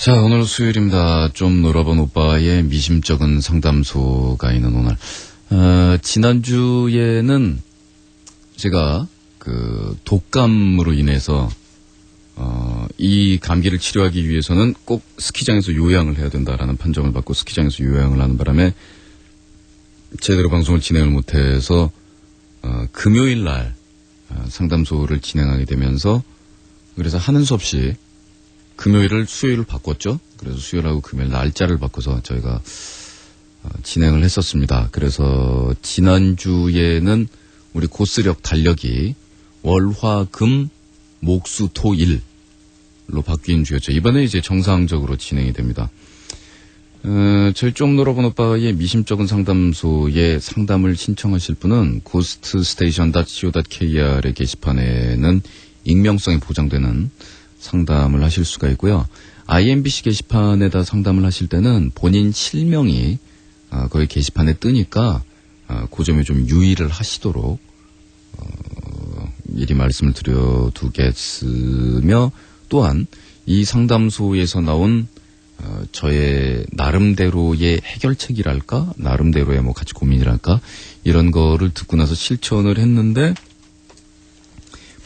자, 오늘 수요일입니다. 좀 놀아본 오빠의 미심쩍은 상담소가 있는 오늘. 지난주에는 제가 독감으로 인해서 이 감기를 치료하기 위해서는 꼭 스키장에서 요양을 해야 된다라는 판정을 받고 스키장에서 요양을 하는 바람에 제대로 방송을 진행을 못해서 금요일 날 상담소를 진행하게 되면서 그래서 하는 수 없이 금요일을 수요일을 바꿨죠. 그래서 수요일하고 금요일 날짜를 바꿔서 저희가 진행을 했었습니다. 그래서 지난주에는 우리 고스력 달력이 월화금 목수토일로 바뀐 주였죠. 이번에 이제 정상적으로 진행이 됩니다. 저희 좀 놀아본 오빠의 미심쩍은 상담소에 상담을 신청하실 분은 ghoststation.co.kr의 게시판에는 익명성이 보장되는 상담을 하실 수가 있고요. IMBC 게시판에다 상담을 하실 때는 본인 실명이 거기 게시판에 뜨니까 그 점에 좀 유의를 하시도록 미리 말씀을 드려두겠으며, 또한 이 상담소에서 나온 저의 나름대로의 해결책이랄까, 나름대로의 뭐 같이 고민이랄까, 이런 거를 듣고 나서 실천을 했는데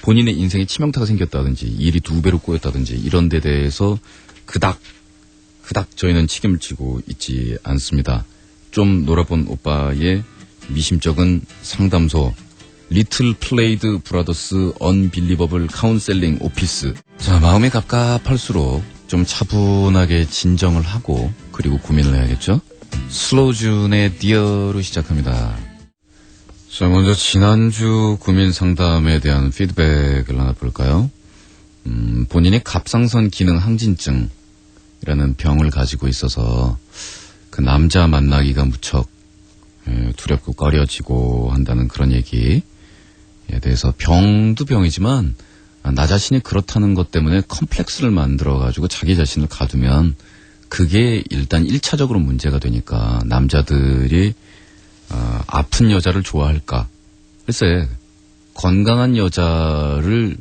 본인의 인생에 치명타가 생겼다든지 일이 2배로 꼬였다든지 이런 데 대해서 그닥 저희는 책임을 지고 있지 않습니다. 좀 놀아본 오빠의 미심쩍은 상담소, 리틀 플레이드 브라더스 언빌리버블 카운셀링 오피스. 자, 마음이 갑갑할수록 좀 차분하게 진정을 하고 그리고 고민을 해야겠죠. 슬로우준의 디어로 시작합니다. 자, 먼저 지난주 고민 상담에 대한 피드백을 하나 볼까요? 본인이 갑상선 기능 항진증이라는 병을 가지고 있어서 그 남자 만나기가 무척 두렵고 꺼려지고 한다는 그런 얘기에 대해서, 병도 병이지만 나 자신이 그렇다는 것 때문에 컴플렉스를 만들어가지고 자기 자신을 가두면 그게 일단 1차적으로 문제가 되니까 남자들이 아픈 여자를 좋아할까? 글쎄, 건강한 여자를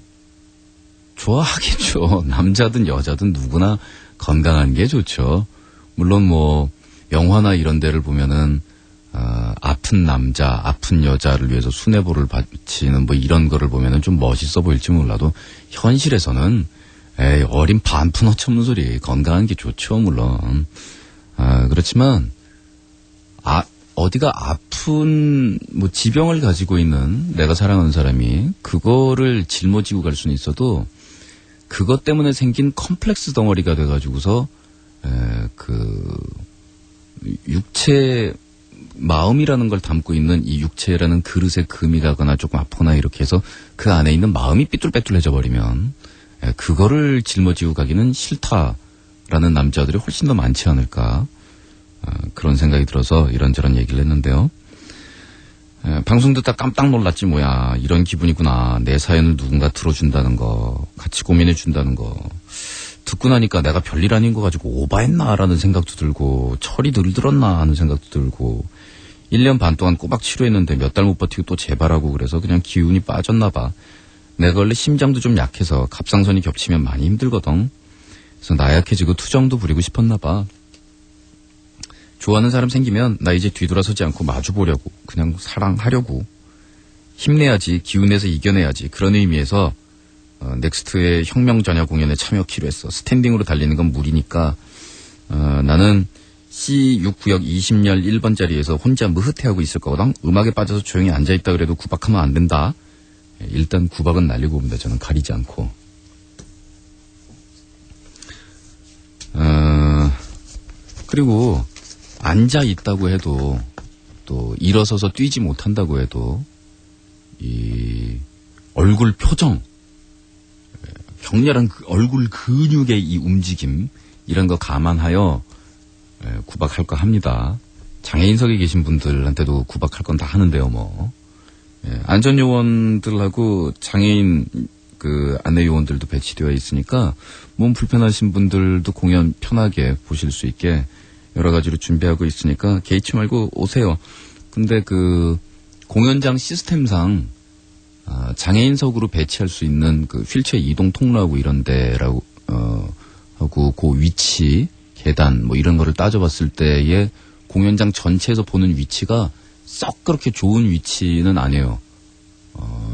좋아하겠죠. 남자든 여자든 누구나 건강한 게 좋죠. 물론 뭐 영화나 이런 데를 보면은 아픈 남자, 아픈 여자를 위해서 수뇌보를 바치는 뭐 이런 거를 보면은 좀 멋있어 보일지 몰라도 현실에서는 어린 반푼 어처없는 소리, 건강한 게 좋죠, 물론. 그렇지만 어디가 아픈 뭐 지병을 가지고 있는 내가 사랑하는 사람이 그거를 짊어지고 갈 수는 있어도 그것 때문에 생긴 컴플렉스 덩어리가 돼가지고서 육체, 마음이라는 걸 담고 있는 이 육체라는 그릇에 금이 가거나 조금 아프거나 이렇게 해서 그 안에 있는 마음이 삐뚤빼뚤해져 버리면 그거를 짊어지고 가기는 싫다라는 남자들이 훨씬 더 많지 않을까, 그런 생각이 들어서 이런저런 얘기를 했는데요. 방송 듣다 깜짝 놀랐지 뭐야, 이런 기분이구나, 내 사연을 누군가 들어준다는 거, 같이 고민해준다는 거 듣고 나니까 내가 별일 아닌 거 가지고 오바했나라는 생각도 들고 철이 덜 들었나 하는 생각도 들고, 1년 반 동안 꼬박 치료했는데 몇 달 못 버티고 또 재발하고 그래서 그냥 기운이 빠졌나 봐. 내가 원래 심장도 좀 약해서 갑상선이 겹치면 많이 힘들거든. 그래서 나약해지고 투정도 부리고 싶었나 봐. 좋아하는 사람 생기면 나 이제 뒤돌아서지 않고 마주보려고, 그냥 사랑하려고, 힘내야지, 기운내서 이겨내야지, 그런 의미에서 넥스트의 혁명전야 공연에 참여키로 했어. 스탠딩으로 달리는 건 무리니까 나는 C6구역 20열 1번 자리에서 혼자 무흐태하고 있을 거거든. 음악에 빠져서 조용히 앉아있다 그래도 구박하면 안 된다. 일단 구박은 날리고 옵니다. 저는 가리지 않고. 그리고 앉아있다고 해도, 또 일어서서 뛰지 못한다고 해도 이 얼굴 표정, 격렬한 얼굴 근육의 이 움직임, 이런 거 감안하여 구박할 거 합니다. 장애인석에 계신 분들한테도 구박할 건 다 하는데요, 뭐. 안전요원들하고 장애인 안내요원들도 배치되어 있으니까 몸 불편하신 분들도 공연 편하게 보실 수 있게 여러 가지로 준비하고 있으니까 개의치 말고 오세요. 근데 공연장 시스템상 장애인석으로 배치할 수 있는 휠체어 이동 통로하고 이런 데라고 하고 그 위치, 계단 뭐 이런 거를 따져봤을 때의 공연장 전체에서 보는 위치가 썩 그렇게 좋은 위치는 아니에요.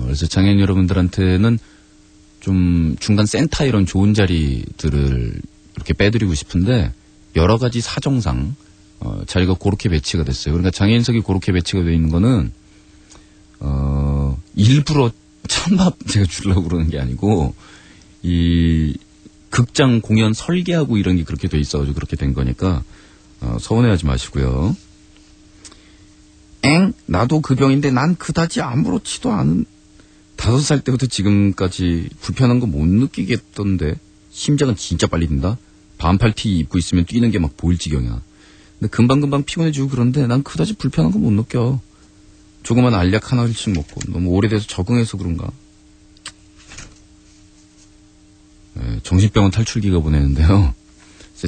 그래서 장애인 여러분들한테는 좀 중간 센터 이런 좋은 자리들을 이렇게 빼드리고 싶은데 여러 가지 사정상 자리가 그렇게 배치가 됐어요. 그러니까 장애인석이 그렇게 배치가 되어 있는 거는 일부러 찬밥 제가 주려고 그러는 게 아니고 이 극장 공연 설계하고 이런 게 그렇게 돼 있어가지고 그렇게 된 거니까 서운해하지 마시고요. 나도 그 병인데 난 그다지 아무렇지도 않은 5살 때부터 지금까지 불편한 거 못 느끼겠던데 심장은 진짜 빨리 뛴다. 반팔 티 입고 있으면 뛰는 게 막 보일 지경이야. 근데 금방금방 피곤해지고 그런데 난 그다지 불편한 거 못 느껴. 조그만 알약 하나씩 먹고 너무 오래돼서 적응해서 그런가. 네, 정신병원 탈출기가 보내는데요.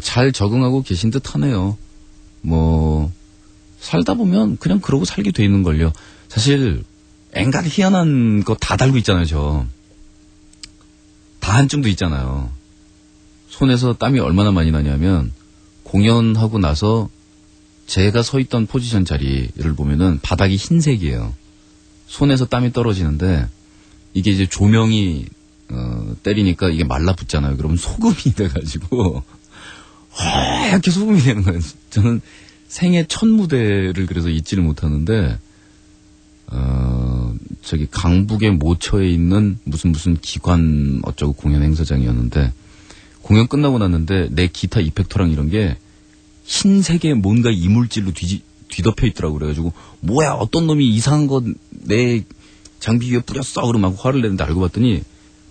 잘 적응하고 계신 듯 하네요. 뭐 살다 보면 그냥 그러고 살게 돼 있는걸요. 사실 앵간 희한한 거 다 달고 있잖아요. 저 다한증도 있잖아요. 손에서 땀이 얼마나 많이 나냐면 공연하고 나서 제가 서 있던 포지션 자리를 보면은 바닥이 흰색이에요. 손에서 땀이 떨어지는데 이게 이제 조명이 때리니까 이게 말라붙잖아요. 그러면 소금이 돼가지고 하얗게 소금이 되는 거예요. 저는 생애 첫 무대를 그래서 잊지를 못하는데 저기 강북의 모처에 있는 무슨 기관 어쩌고 공연 행사장이었는데 공연 끝나고 났는데 내 기타 이펙터랑 이런 게 흰색의 뭔가 이물질로 뒤덮여 있더라고. 그래가지고 뭐야 어떤 놈이 이상한 거 내 장비 위에 뿌렸어 그러면 막 화를 내는데 알고 봤더니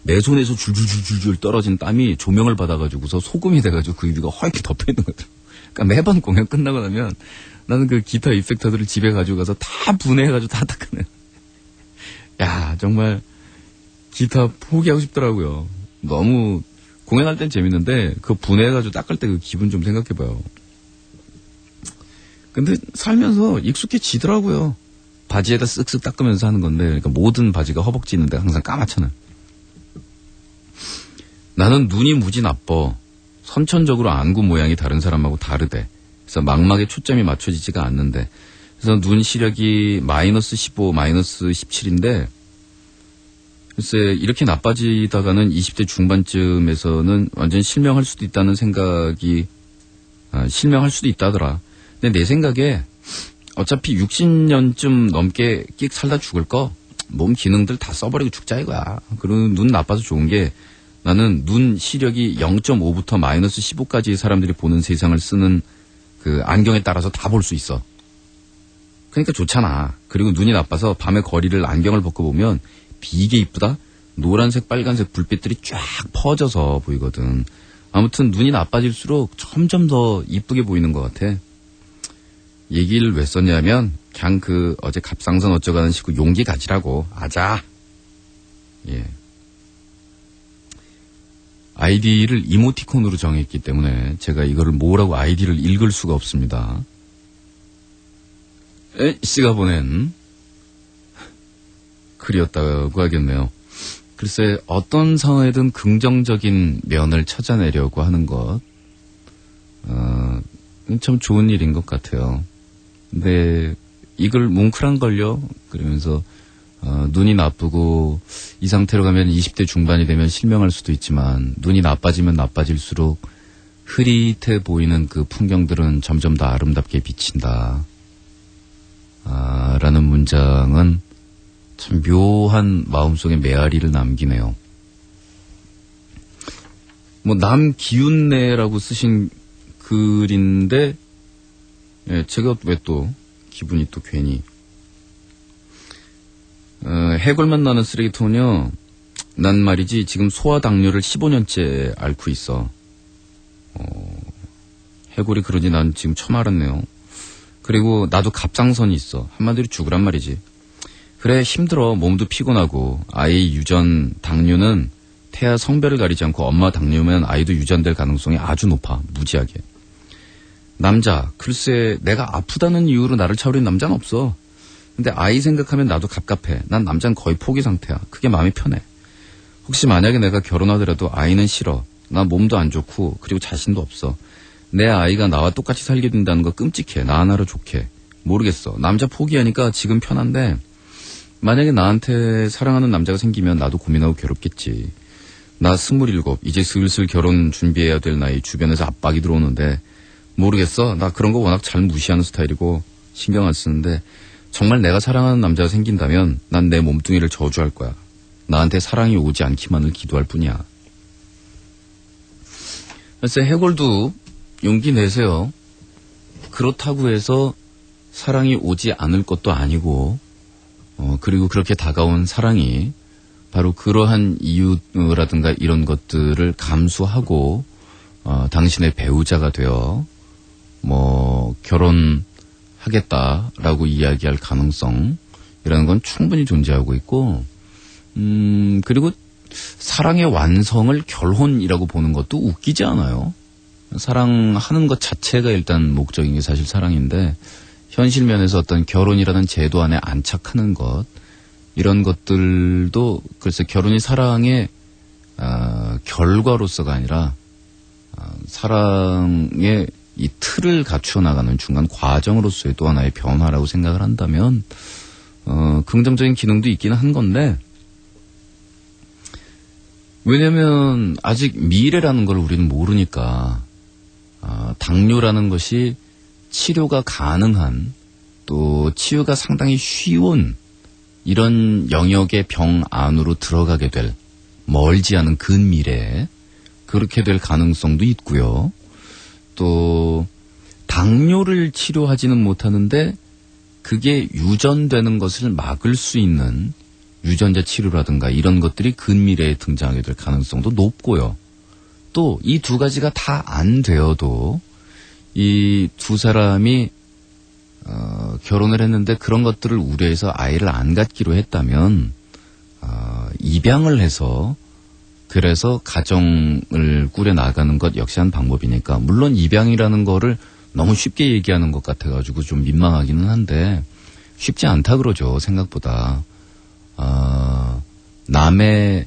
내 손에서 줄줄줄줄 떨어진 땀이 조명을 받아가지고서 소금이 돼가지고 그 위가 하얗게 덮여있는 거죠. 그러니까 매번 공연 끝나고 나면 나는 그 기타 이펙터들을 집에 가지고 가서 다 분해해가지고 다 닦아내. 야 정말 기타 포기하고 싶더라고요. 너무 공연할 땐 재밌는데 그 분해해가지고 닦을 때 그 기분 좀 생각해봐요. 근데 살면서 익숙해지더라고요. 바지에다 쓱쓱 닦으면서 하는 건데 그러니까 모든 바지가 허벅지있는데 항상 까맣잖아요. 나는 눈이 무지 나빠. 선천적으로 안구 모양이 다른 사람하고 다르대. 그래서 망막에 초점이 맞춰지지가 않는데 그래서 눈 시력이 마이너스 15, 마이너스 17인데 글쎄 이렇게 나빠지다가는 20대 중반쯤에서는 완전 실명할 수도 있다는 생각이 실명할 수도 있다더라. 근데 내 생각에 어차피 60년쯤 넘게 끽 살다 죽을 거 몸 기능들 다 써버리고 죽자 이거야. 그리고 눈 나빠서 좋은 게 나는 눈 시력이 0.5부터 마이너스 15까지 사람들이 보는 세상을 쓰는 그 안경에 따라서 다 볼 수 있어. 그러니까 좋잖아. 그리고 눈이 나빠서 밤에 거리를 안경을 벗고 보면 비게 이쁘다. 노란색, 빨간색 불빛들이 쫙 퍼져서 보이거든. 아무튼 눈이 나빠질수록 점점 더 이쁘게 보이는 것 같아. 얘기를 왜 썼냐면 그냥 그 어제 갑상선 어쩌가는 식으로 용기 가지라고. 아자. 예. 아이디를 이모티콘으로 정했기 때문에 제가 이거를 뭐라고 아이디를 읽을 수가 없습니다. 씨가 보낸 글이었다고 하겠네요. 글쎄 어떤 상황에든 긍정적인 면을 찾아내려고 하는 것 참 좋은 일인 것 같아요. 근데 이걸 뭉클한걸요. 그러면서 눈이 나쁘고 이 상태로 가면 20대 중반이 되면 실명할 수도 있지만 눈이 나빠지면 나빠질수록 흐릿해 보이는 그 풍경들은 점점 더 아름답게 비친다. 라는 문장은 참 묘한 마음속에 메아리를 남기네요. 뭐 남기운내라고 쓰신 글인데 예, 제가 왜 또 기분이 또 괜히 해골만 나는 쓰레기통은요. 난 말이지 지금 소아당뇨를 15년째 앓고 있어. 해골이 그러지 난 지금 처음 알았네요. 그리고 나도 갑상선이 있어. 한마디로 죽으란 말이지. 그래 힘들어. 몸도 피곤하고 아이 유전 당뇨는 태아 성별을 가리지 않고 엄마 당뇨면 아이도 유전될 가능성이 아주 높아. 무지하게. 남자. 글쎄 내가 아프다는 이유로 나를 차버린 남자는 없어. 근데 아이 생각하면 나도 갑갑해. 난 남자는 거의 포기 상태야. 그게 마음이 편해. 혹시 만약에 내가 결혼하더라도 아이는 싫어. 나 몸도 안 좋고 그리고 자신도 없어. 내 아이가 나와 똑같이 살게 된다는 거 끔찍해. 나 하나로 좋게. 모르겠어. 남자 포기하니까 지금 편한데 만약에 나한테 사랑하는 남자가 생기면 나도 고민하고 괴롭겠지. 나 27, 이제 슬슬 결혼 준비해야 될 나이. 주변에서 압박이 들어오는데 모르겠어. 나 그런 거 워낙 잘 무시하는 스타일이고 신경 안 쓰는데 정말 내가 사랑하는 남자가 생긴다면 난 내 몸뚱이를 저주할 거야. 나한테 사랑이 오지 않기만을 기도할 뿐이야. 글쎄 해골도 용기 내세요. 그렇다고 해서 사랑이 오지 않을 것도 아니고 그리고 그렇게 다가온 사랑이 바로 그러한 이유라든가 이런 것들을 감수하고 당신의 배우자가 되어 결혼하겠다라고 이야기할 가능성이라는 건 충분히 존재하고 있고 그리고 사랑의 완성을 결혼이라고 보는 것도 웃기지 않아요. 사랑하는 것 자체가 일단 목적인 게 사실 사랑인데 현실 면에서 어떤 결혼이라는 제도 안에 안착하는 것 이런 것들도 글쎄 결혼이 사랑의 결과로서가 아니라 사랑의 이 틀을 갖추어 나가는 중간 과정으로서의 또 하나의 변화라고 생각을 한다면 긍정적인 기능도 있기는 한 건데 왜냐면 아직 미래라는 걸 우리는 모르니까 당뇨라는 것이 치료가 가능한 또 치유가 상당히 쉬운 이런 영역의 병 안으로 들어가게 될 멀지 않은 근미래에 그렇게 될 가능성도 있고요. 또 당뇨를 치료하지는 못하는데 그게 유전되는 것을 막을 수 있는 유전자 치료라든가 이런 것들이 근미래에 등장하게 될 가능성도 높고요. 또 이 두 가지가 다 안 되어도 이 두 사람이 결혼을 했는데 그런 것들을 우려해서 아이를 안 갖기로 했다면 입양을 해서 그래서 가정을 꾸려나가는 것 역시 한 방법이니까 물론 입양이라는 거를 너무 쉽게 얘기하는 것 같아가지고 좀 민망하기는 한데 쉽지 않다 그러죠. 생각보다 남의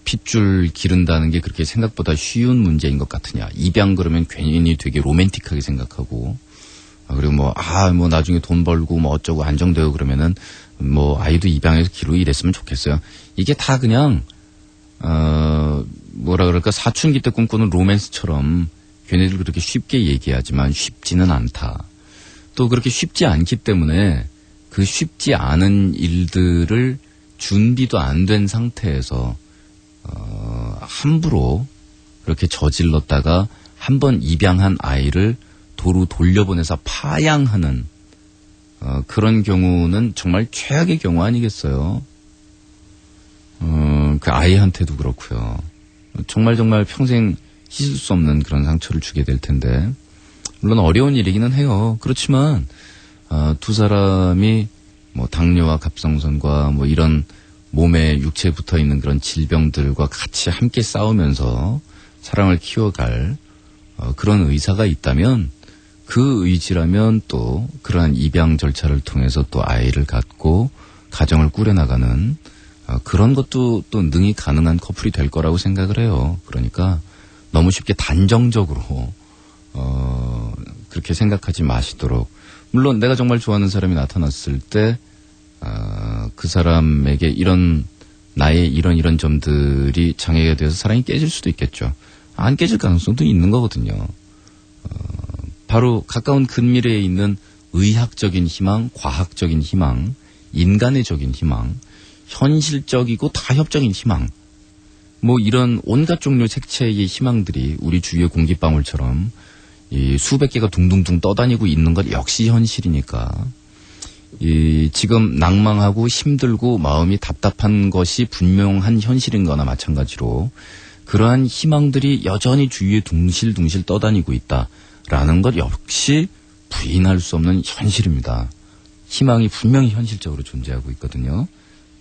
핏줄 기른다는 게 그렇게 생각보다 쉬운 문제인 것 같으냐. 입양 그러면 괜히 되게 로맨틱하게 생각하고 그리고 나중에 돈 벌고 어쩌고 안정되고 그러면은 아이도 입양해서 기르고 이랬으면 좋겠어요. 이게 다 그냥 사춘기 때 꿈꾸는 로맨스처럼 걔네들 그렇게 쉽게 얘기하지만 쉽지는 않다. 또 그렇게 쉽지 않기 때문에 그 쉽지 않은 일들을 준비도 안 된 상태에서 함부로 그렇게 저질렀다가 한번 입양한 아이를 도로 돌려보내서 파양하는 그런 경우는 정말 최악의 경우 아니겠어요? 그 아이한테도 그렇고요. 정말 평생 씻을 수 없는 그런 상처를 주게 될 텐데 물론 어려운 일이기는 해요. 그렇지만 두 사람이 당뇨와 갑상선과 이런 몸에 육체에 붙어있는 그런 질병들과 같이 함께 싸우면서 사랑을 키워갈 그런 의사가 있다면 그 의지라면 또 그러한 입양 절차를 통해서 또 아이를 갖고 가정을 꾸려나가는 그런 것도 또 능히 가능한 커플이 될 거라고 생각을 해요. 그러니까 너무 쉽게 단정적으로 그렇게 생각하지 마시도록 물론 내가 정말 좋아하는 사람이 나타났을 때 그 사람에게 나의 이런 점들이 장애가 되어서 사랑이 깨질 수도 있겠죠. 안 깨질 가능성도 있는 거거든요. 바로 가까운 근미래에 있는 의학적인 희망, 과학적인 희망, 인간의적인 희망, 현실적이고 타협적인 희망, 이런 온갖 종류 색채의 희망들이 우리 주위의 공기방울처럼 이 수백 개가 둥둥둥 떠다니고 있는 것 역시 현실이니까 지금 낭망하고 힘들고 마음이 답답한 것이 분명한 현실인 거나 마찬가지로 그러한 희망들이 여전히 주위에 둥실둥실 떠다니고 있다라는 것 역시 부인할 수 없는 현실입니다. 희망이 분명히 현실적으로 존재하고 있거든요.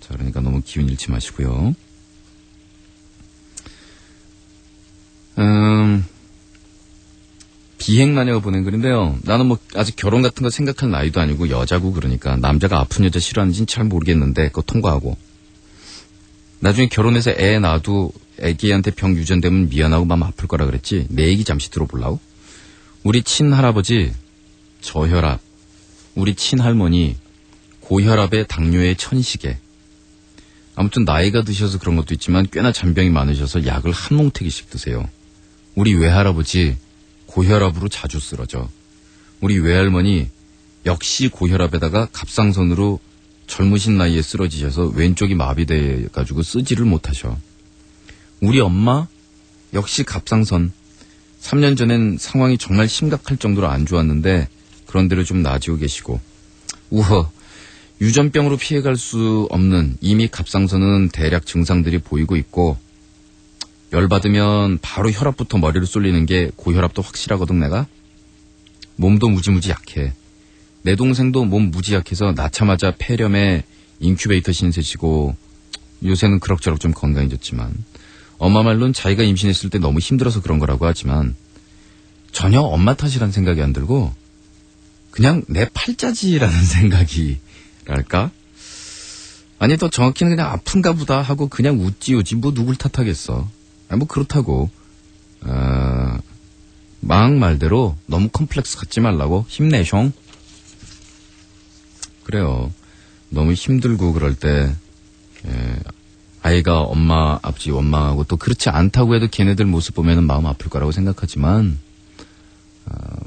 자, 그러니까 너무 기운 잃지 마시고요. 비행마녀가 보낸 글인데요. 나는 아직 결혼 같은 거 생각할 나이도 아니고 여자고 그러니까 남자가 아픈 여자 싫어하는지는 잘 모르겠는데 그거 통과하고 나중에 결혼해서 애 낳아도 애기한테 병 유전되면 미안하고 마음 아플 거라 그랬지. 내 얘기 잠시 들어보려고? 우리 친할아버지 저혈압, 우리 친할머니 고혈압에 당뇨에 천식에. 아무튼 나이가 드셔서 그런 것도 있지만 꽤나 잔병이 많으셔서 약을 한 뭉태기씩 드세요. 우리 외할아버지 고혈압으로 자주 쓰러져. 우리 외할머니 역시 고혈압에다가 갑상선으로 젊으신 나이에 쓰러지셔서 왼쪽이 마비돼가지고 쓰지를 못하셔. 우리 엄마 역시 갑상선. 3년 전엔 상황이 정말 심각할 정도로 안 좋았는데 그런 대로 좀 나아지고 계시고. 우허, 유전병으로 피해갈 수 없는 이미 갑상선은 대략 증상들이 보이고 있고, 열받으면 바로 혈압부터 머리를 쏠리는 게 고혈압도 확실하거든. 내가 몸도 무지무지 약해. 내 동생도 몸 무지 약해서 낳자마자 폐렴에 인큐베이터 신세지고 요새는 그럭저럭 좀 건강해졌지만, 엄마 말로는 자기가 임신했을 때 너무 힘들어서 그런 거라고 하지만 전혀 엄마 탓이란 생각이 안 들고 그냥 내 팔자지라는 생각이랄까? 아니, 더 정확히는 그냥 아픈가 보다 하고 그냥 웃지우지 뭐 누굴 탓하겠어. 아니, 뭐 그렇다고 마음 말대로 너무 컴플렉스 갖지 말라고. 힘내숑. 그래요. 너무 힘들고 그럴 때 아이가 엄마, 아버지 원망하고 또 그렇지 않다고 해도 걔네들 모습 보면은 마음 아플 거라고 생각하지만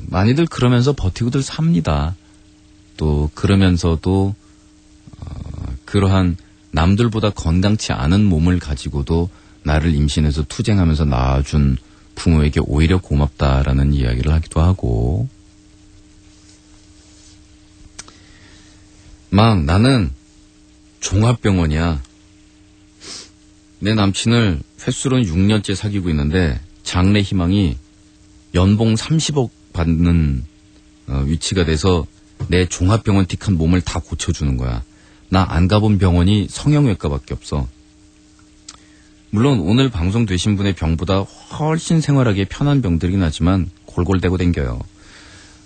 많이들 그러면서 버티고들 삽니다. 또 그러면서도 그러한 남들보다 건강치 않은 몸을 가지고도 나를 임신해서 투쟁하면서 낳아준 부모에게 오히려 고맙다라는 이야기를 하기도 하고. 막 나는 종합병원이야. 내 남친을 횟수로는 6년째 사귀고 있는데 장래 희망이 연봉 30억 받는 위치가 돼서 내 종합병원 틱한 몸을 다 고쳐주는 거야. 나 안 가본 병원이 성형외과밖에 없어. 물론 오늘 방송되신 분의 병보다 훨씬 생활하기에 편한 병들이긴 하지만 골골대고 댕겨요.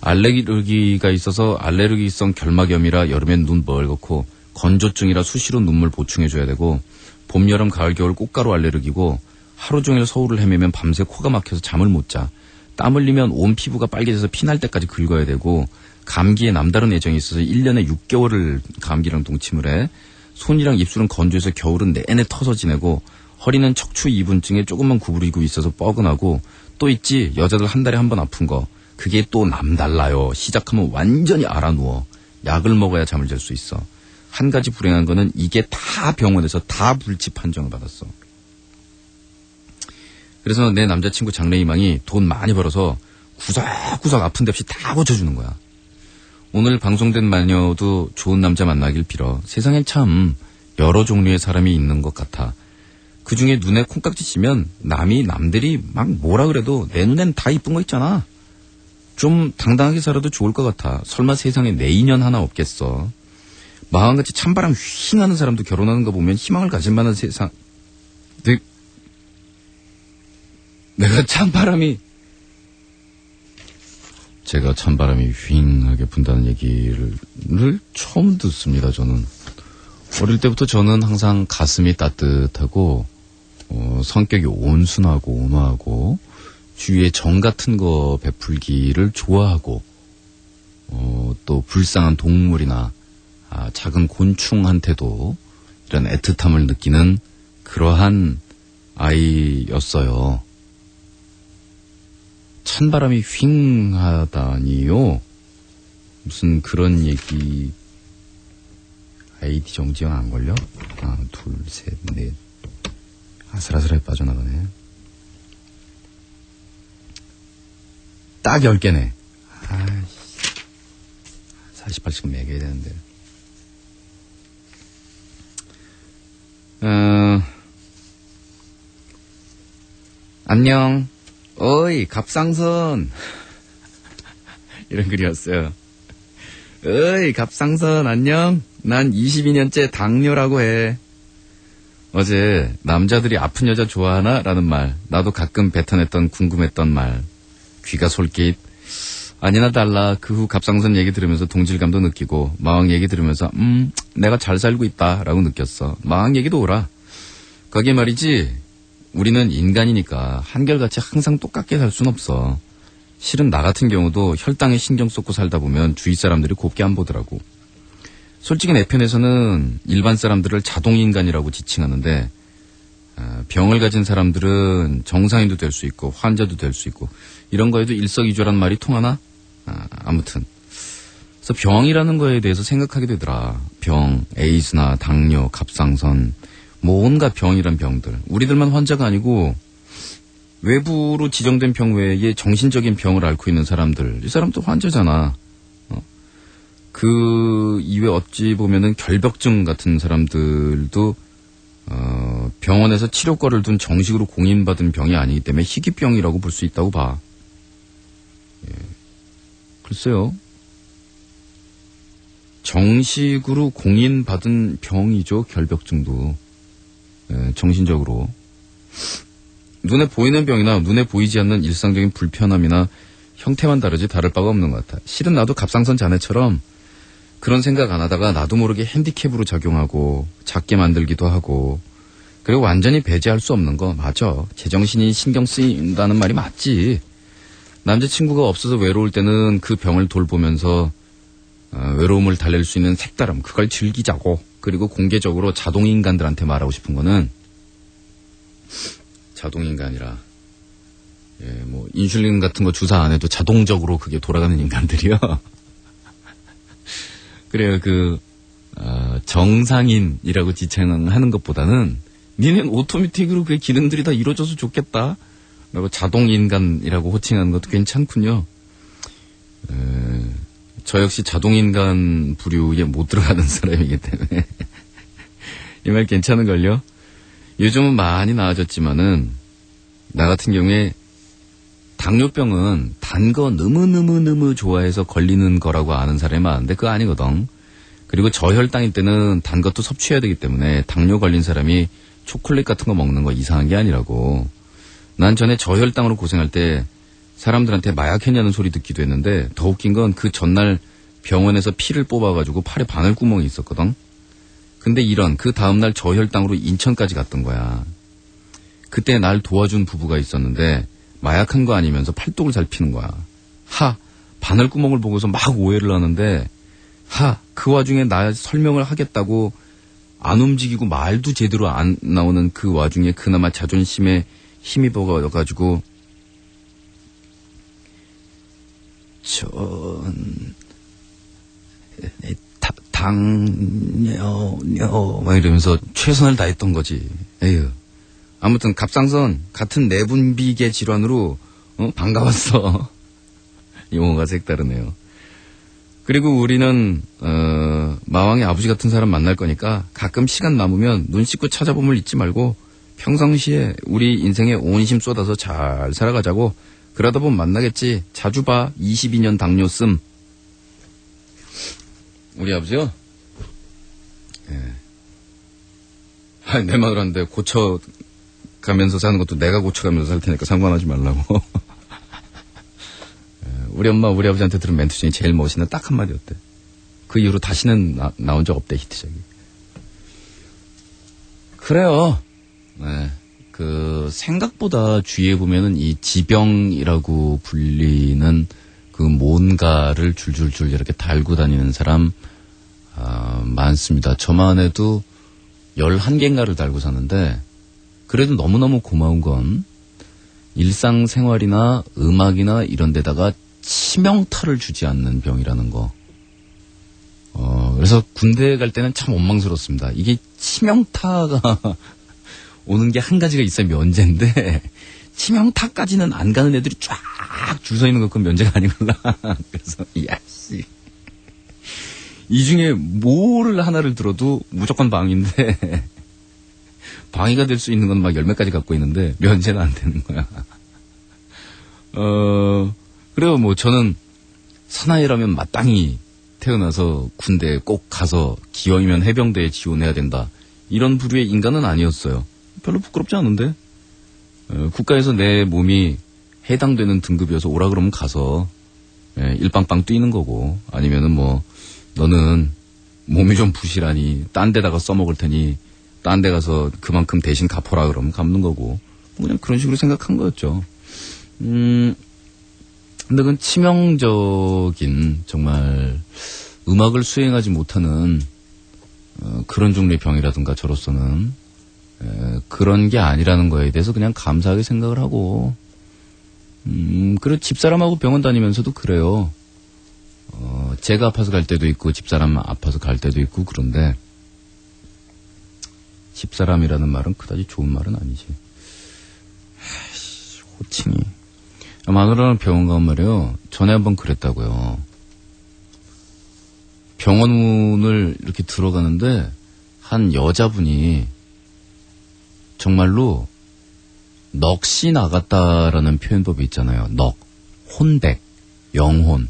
알레르기가 있어서 알레르기성 결막염이라 여름엔 눈 멀겋고, 건조증이라 수시로 눈물 보충해줘야 되고, 봄, 여름, 가을, 겨울 꽃가루 알레르기고, 하루 종일 서울을 헤매면 밤새 코가 막혀서 잠을 못 자. 땀 흘리면 온 피부가 빨개져서 피날 때까지 긁어야 되고, 감기에 남다른 애정이 있어서 1년에 6개월을 감기랑 동침을 해. 손이랑 입술은 건조해서 겨울은 내내 터서 지내고, 허리는 척추 이분증에 조금만 구부리고 있어서 뻐근하고, 또 있지, 여자들 한 달에 한 번 아픈 거. 그게 또 남달라요. 시작하면 완전히 알아누워. 약을 먹어야 잠을 잘 수 있어. 한 가지 불행한 거는 이게 다 병원에서 다 불치 판정을 받았어. 그래서 내 남자친구 장래희망이 돈 많이 벌어서 구석구석 아픈 데 없이 다 고쳐주는 거야. 오늘 방송된 마녀도 좋은 남자 만나길 빌어. 세상엔 참 여러 종류의 사람이 있는 것 같아. 그중에 눈에 콩깍지 치면 남들이 막 뭐라 그래도 내 눈엔 다 이쁜 거 있잖아. 좀 당당하게 살아도 좋을 것 같아. 설마 세상에 내 인연 하나 없겠어. 마음같이 찬바람 휘잉 하는 사람도 결혼하는 거 보면 희망을 가질 만한 세상. 내가 제가 찬바람이 휘잉하게 분다는 얘기를 처음 듣습니다. 저는 어릴 때부터 저는 항상 가슴이 따뜻하고 성격이 온순하고 온화하고 주위에 정 같은 거 베풀기를 좋아하고 또 불쌍한 동물이나 작은 곤충한테도 이런 애틋함을 느끼는 그러한 아이였어요. 찬바람이 휙 하다니요. 무슨 그런 얘기. 아이디 정지영 안 걸려? 하나, 둘, 셋, 넷. 아슬아슬하게 빠져나가네. 딱 10개네. 48씩 매겨야 되는데. 안녕. 어이, 갑상선. 이런 글이었어요. 어이, 갑상선, 안녕. 난 22년째 당뇨라고 해. 어제 남자들이 아픈 여자 좋아하나? 라는 말. 나도 가끔 뱉어냈던 궁금했던 말. 귀가 솔깃. 아니나 달라 그 후 갑상선 얘기 들으면서 동질감도 느끼고 마왕 얘기 들으면서 내가 잘 살고 있다 라고 느꼈어. 마왕 얘기도 오라. 거기 말이지 우리는 인간이니까 한결같이 항상 똑같게 살 순 없어. 실은 나 같은 경우도 혈당에 신경 쏟고 살다 보면 주위 사람들이 곱게 안 보더라고. 솔직히 내 편에서는 일반 사람들을 자동인간이라고 지칭하는데 병을 가진 사람들은 정상인도 될 수 있고 환자도 될 수 있고 이런 거에도 일석이조란 말이 통하나? 아무튼 그래서 병이라는 거에 대해서 생각하게 되더라. 병, 에이즈나 당뇨, 갑상선 뭐 온갖 병이란 병들. 우리들만 환자가 아니고 외부로 지정된 병 외에 정신적인 병을 앓고 있는 사람들. 이 사람도 환자잖아. 그 이외 어찌 보면은 결벽증 같은 사람들도 병원에서 치료과를 둔 정식으로 공인받은 병이 아니기 때문에 희귀병이라고 볼 수 있다고 봐. 예. 글쎄요. 정식으로 공인받은 병이죠. 결벽증도. 예, 정신적으로. 눈에 보이는 병이나 눈에 보이지 않는 일상적인 불편함이나 형태만 다르지 다를 바가 없는 것 같아. 실은 나도 갑상선 자네처럼 그런 생각 안 하다가 나도 모르게 핸디캡으로 작용하고 작게 만들기도 하고 그리고 완전히 배제할 수 없는 거 맞아. 제정신이 신경 쓰인다는 말이 맞지. 남자친구가 없어서 외로울 때는 그 병을 돌보면서 외로움을 달랠 수 있는 색다름 그걸 즐기자고. 그리고 공개적으로 자동인간들한테 말하고 싶은 거는 자동인간이라 뭐 인슐린 같은 거 주사 안 해도 자동적으로 그게 돌아가는 인간들이요. 그래요. 정상인이라고 지칭하는 것보다는 니는 오토매틱으로 그 기능들이 다 이루어져서 좋겠다. 라고 자동인간이라고 호칭하는 것도 괜찮군요. 저 역시 자동인간 부류에 못 들어가는 사람이기 때문에 이 말 괜찮은걸요? 요즘은 많이 나아졌지만은 나 같은 경우에 당뇨병은 단 거 너무너무 좋아해서 걸리는 거라고 아는 사람이 많은데 그거 아니거든. 그리고 저혈당일 때는 단 것도 섭취해야 되기 때문에 당뇨 걸린 사람이 초콜릿 같은 거 먹는 거 이상한 게 아니라고. 난 전에 저혈당으로 고생할 때 사람들한테 마약했냐는 소리 듣기도 했는데 더 웃긴 건 그 전날 병원에서 피를 뽑아가지고 팔에 바늘구멍이 있었거든. 근데 그 다음날 저혈당으로 인천까지 갔던 거야. 그때 날 도와준 부부가 있었는데 마약한 거 아니면서 팔뚝을 잘 피는 거야. 바늘구멍을 보고서 막 오해를 하는데 그 와중에 나 설명을 하겠다고 안 움직이고 말도 제대로 안 나오는 그 와중에 그나마 자존심에 힘입어가지고 당뇨 막 이러면서 최선을 다했던 거지. 에휴. 아무튼 갑상선 같은 내분비계 질환으로 반가웠어. 용어가 색다르네요. 그리고 우리는 마왕의 아버지 같은 사람 만날 거니까 가끔 시간 남으면 눈 씻고 찾아봄을 잊지 말고 평상시에 우리 인생에 온 힘 쏟아서 잘 살아가자고. 그러다 보면 만나겠지. 자주 봐. 22년 당뇨 씀. 우리 아버지요? 예. 내 말 하는데 고쳐가면서 사는 것도 내가 고쳐가면서 살 테니까 상관하지 말라고. 우리 엄마, 우리 아버지한테 들은 멘트 중에 제일 멋있는 딱 한마디였대. 그 이후로 다시는 나온 적 없대, 히트작이. 그래요. 네. 생각보다 주위에 보면은 이 지병이라고 불리는 그 뭔가를 줄줄줄 이렇게 달고 다니는 사람, 많습니다. 저만 해도 11개인가를 달고 사는데, 그래도 너무너무 고마운 건 일상생활이나 음악이나 이런 데다가 치명타를 주지 않는 병이라는 거. 그래서 군대에 갈 때는 참 원망스럽습니다. 이게 치명타가 오는 게 한 가지가 있어야 면제인데, 치명타까지는 안 가는 애들이 쫙 줄 서 있는 거 그건 면제가 아니구나. 그래서, 야씨. 이 중에 뭐를 하나를 들어도 무조건 방인데, 방위가 될 수 있는 건 막 10매까지 갖고 있는데, 면제는 안 되는 거야. 그래요, 뭐, 저는 사나이라면 마땅히 태어나서 군대에 꼭 가서 기왕이면 해병대에 지원해야 된다. 이런 부류의 인간은 아니었어요. 별로 부끄럽지 않은데? 국가에서 내 몸이 해당되는 등급이어서 오라 그러면 가서, 일빵빵 뛰는 거고, 아니면은 뭐, 너는 몸이 좀 부실하니, 딴 데다가 써먹을 테니, 딴 데 가서 그만큼 대신 갚아라 그러면 갚는 거고, 그냥 그런 식으로 생각한 거였죠. 근데 그건 치명적인 정말 음악을 수행하지 못하는 그런 종류의 병이라든가 저로서는 그런 게 아니라는 거에 대해서 그냥 감사하게 생각을 하고 그리고 집사람하고 병원 다니면서도 그래요. 제가 아파서 갈 때도 있고 집사람 아파서 갈 때도 있고 그런데 집사람이라는 말은 그다지 좋은 말은 아니지. 호칭이. 마누라랑 병원 가면 말이에요. 전에 한번 그랬다고요. 병원 문을 이렇게 들어가는데 한 여자분이 정말로 넋이 나갔다라는 표현법이 있잖아요. 넋, 혼백, 영혼.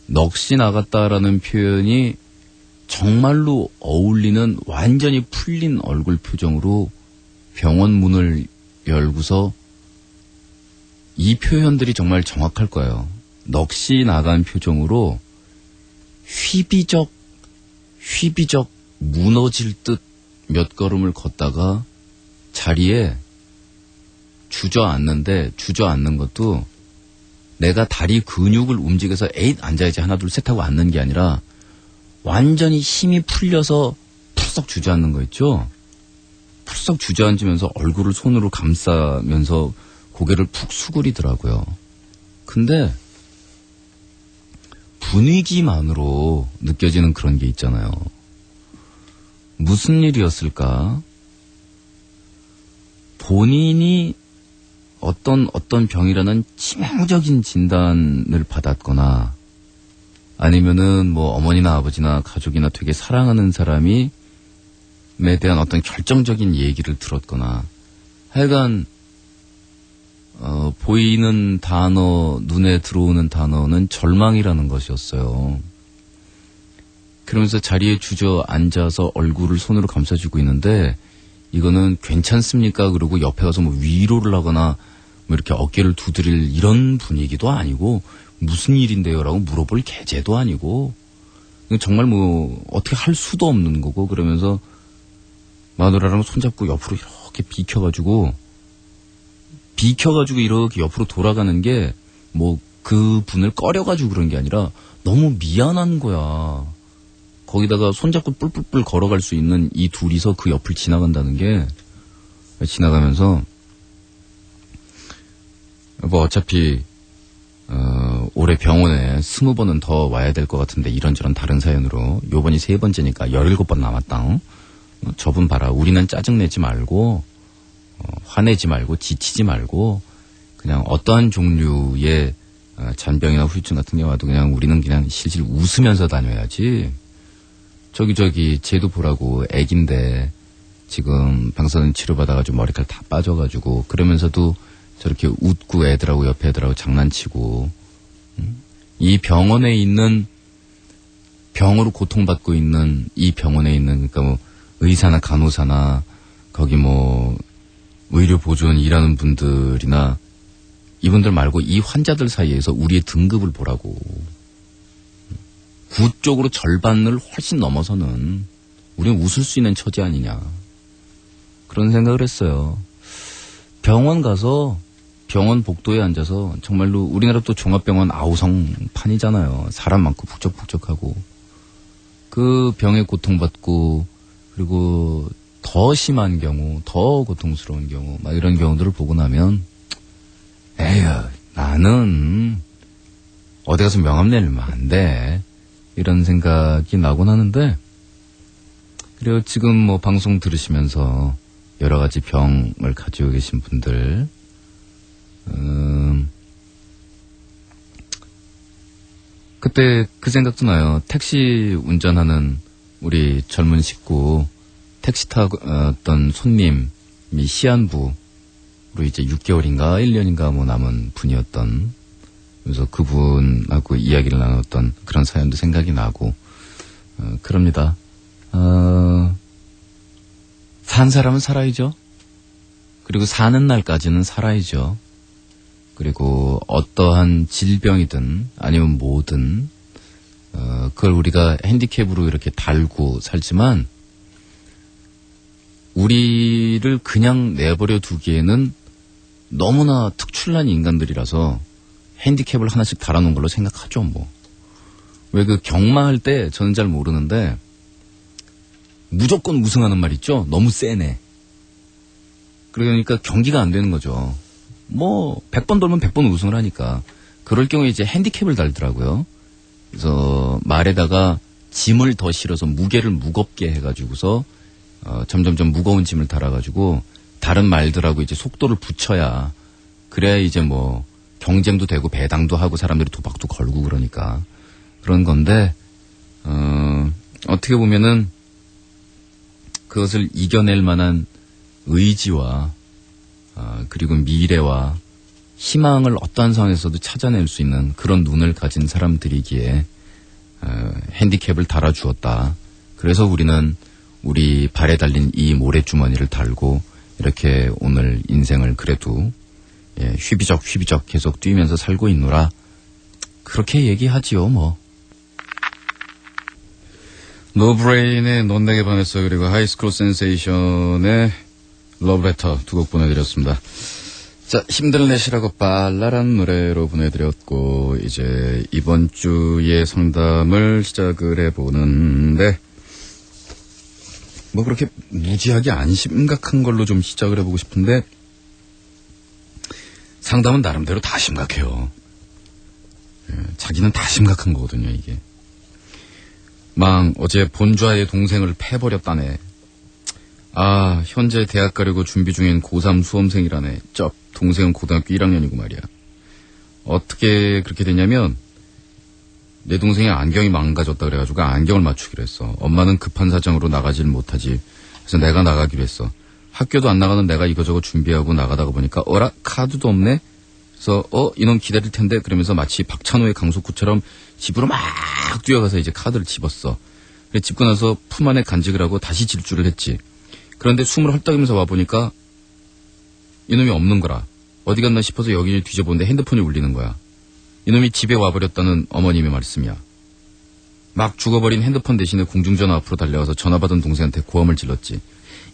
넋이 나갔다라는 표현이 정말로 어울리는 완전히 풀린 얼굴 표정으로 병원 문을 열고서 이 표현들이 정말 정확할 거예요. 넋이 나간 표정으로 휘비적 무너질 듯 몇 걸음을 걷다가 자리에 주저앉는데 주저앉는 것도 내가 다리 근육을 움직여서 에잇 앉아야지 하나 둘 셋 하고 앉는 게 아니라 완전히 힘이 풀려서 푸석 주저앉는 거 있죠? 푸석 주저앉으면서 얼굴을 손으로 감싸면서 고개를 푹 수그리더라고요. 근데 분위기만으로 느껴지는 그런 게 있잖아요. 무슨 일이었을까? 본인이 어떤 병이라는 치명적인 진단을 받았거나 아니면은 뭐 어머니나 아버지나 가족이나 되게 사랑하는 사람이 에 대한 어떤 결정적인 얘기를 들었거나 하여간 보이는 단어, 눈에 들어오는 단어는 절망이라는 것이었어요. 그러면서 자리에 주저앉아서 얼굴을 손으로 감싸주고 있는데 이거는 괜찮습니까? 그러고 옆에 가서 뭐 위로를 하거나 뭐 이렇게 어깨를 두드릴 이런 분위기도 아니고 무슨 일인데요? 라고 물어볼 계제도 아니고 정말 뭐 어떻게 할 수도 없는 거고 그러면서 마누라랑 손잡고 옆으로 이렇게 비켜가지고 이렇게 옆으로 돌아가는 게 뭐 그 분을 꺼려가지고 그런 게 아니라 너무 미안한 거야. 거기다가 손잡고 뿔뿔뿔 걸어갈 수 있는 이 둘이서 그 옆을 지나간다는 게 지나가면서 뭐 어차피 올해 병원에 20번은 더 와야 될 것 같은데 이런저런 다른 사연으로 요번이 3번째니까 17번 남았다. 저분 봐라. 우리는 짜증내지 말고 화내지 말고 지치지 말고 그냥 어떠한 종류의 잔병이나 후유증 같은 게 와도 그냥 우리는 그냥 실실 웃으면서 다녀야지. 저기 쟤도 보라고 애긴데 지금 방사능 치료받아가지고 머리카락 다 빠져가지고 그러면서도 저렇게 웃고 애들하고 옆에 애들하고 장난치고 이 병원에 있는 병으로 고통받고 있는 이 병원에 있는 그러니까 뭐 의사나 간호사나 거기 뭐 의료보조원 일하는 분들이나 이분들 말고 이 환자들 사이에서 우리의 등급을 보라고. 구 쪽으로 절반을 훨씬 넘어서는 우리는 웃을 수 있는 처지 아니냐. 그런 생각을 했어요. 병원 가서 병원 복도에 앉아서 정말로 우리나라 또 종합병원 아우성판이잖아요. 사람 많고 북적북적하고 그 병에 고통받고 그리고 더 심한 경우, 더 고통스러운 경우 막 이런 경우들을 보고 나면 에휴 나는 어디 가서 명함 내리면 안 돼. 이런 생각이 나곤 하는데 그리고 지금 뭐 방송 들으시면서 여러 가지 병을 가지고 계신 분들 그때 그 생각도 나요. 택시 운전하는 우리 젊은 식구 택시 타던 손님이 시한부로 이제 6개월인가 1년인가 뭐 남은 분이었던 그래서 그분하고 이야기를 나눴던 그런 사연도 생각이 나고 그럽니다. 산 사람은 살아야죠. 그리고 사는 날까지는 살아야죠. 그리고 어떠한 질병이든 아니면 뭐든 그걸 우리가 핸디캡으로 이렇게 달고 살지만 우리를 그냥 내버려 두기에는 너무나 특출난 인간들이라서 핸디캡을 하나씩 달아놓은 걸로 생각하죠, 뭐. 왜 그 경마할 때 저는 잘 모르는데 무조건 우승하는 말 있죠? 너무 세네. 그러니까 경기가 안 되는 거죠. 뭐 100번 돌면 100번 우승을 하니까. 그럴 경우에 이제 핸디캡을 달더라고요. 그래서 말에다가 짐을 더 실어서 무게를 무겁게 해가지고서 점점점 무거운 짐을 달아가지고 다른 말들하고 이제 속도를 붙여야 그래야 이제 뭐 경쟁도 되고 배당도 하고 사람들이 도박도 걸고 그러니까 그런 건데 어떻게 보면은 그것을 이겨낼 만한 의지와 그리고 미래와 희망을 어떠한 상황에서도 찾아낼 수 있는 그런 눈을 가진 사람들이기에 핸디캡을 달아주었다. 그래서 우리는 우리 발에 달린 이 모래주머니를 달고 이렇게 오늘 인생을 그래도 휘비적 계속 뛰면서 살고 있노라. 그렇게 얘기하지요, 뭐. 노브레인의 넌 내게 반했어 그리고 하이스쿨 센세이션의 러브레터 두 곡 보내드렸습니다. 자, 힘들 내시라고 발랄한 노래로 보내드렸고 이제 이번 주의 상담을 시작을 해보는데 뭐 그렇게 무지하게 안 심각한 걸로 좀 시작을 해보고 싶은데 상담은 나름대로 다 심각해요. 자기는 다 심각한 거거든요, 이게. 망, 어제 본좌의 동생을 패버렸다네. 아, 현재 대학 가려고 준비 중인 고3 수험생이라네. 쩝, 동생은 고등학교 1학년이고 말이야. 어떻게 그렇게 됐냐면 내 동생이 안경이 망가졌다 그래가지고 안경을 맞추기로 했어. 엄마는 급한 사정으로 나가질 못하지. 그래서 내가 나가기로 했어. 학교도 안 나가는 내가 이거저거 준비하고 나가다가 보니까 어라? 카드도 없네? 그래서 이놈 기다릴 텐데 그러면서 마치 박찬호의 강속구처럼 집으로 막 뛰어가서 이제 카드를 집었어. 그래 집고 나서 품 안에 간직을 하고 다시 질주를 했지. 그런데 숨을 헐떡이면서 와보니까 이놈이 없는 거라. 어디 갔나 싶어서 여기를 뒤져보는데 핸드폰이 울리는 거야. 이놈이 집에 와버렸다는 어머님의 말씀이야. 막 죽어버린 핸드폰 대신에 공중전화 앞으로 달려가서 전화 받은 동생한테 고함을 질렀지.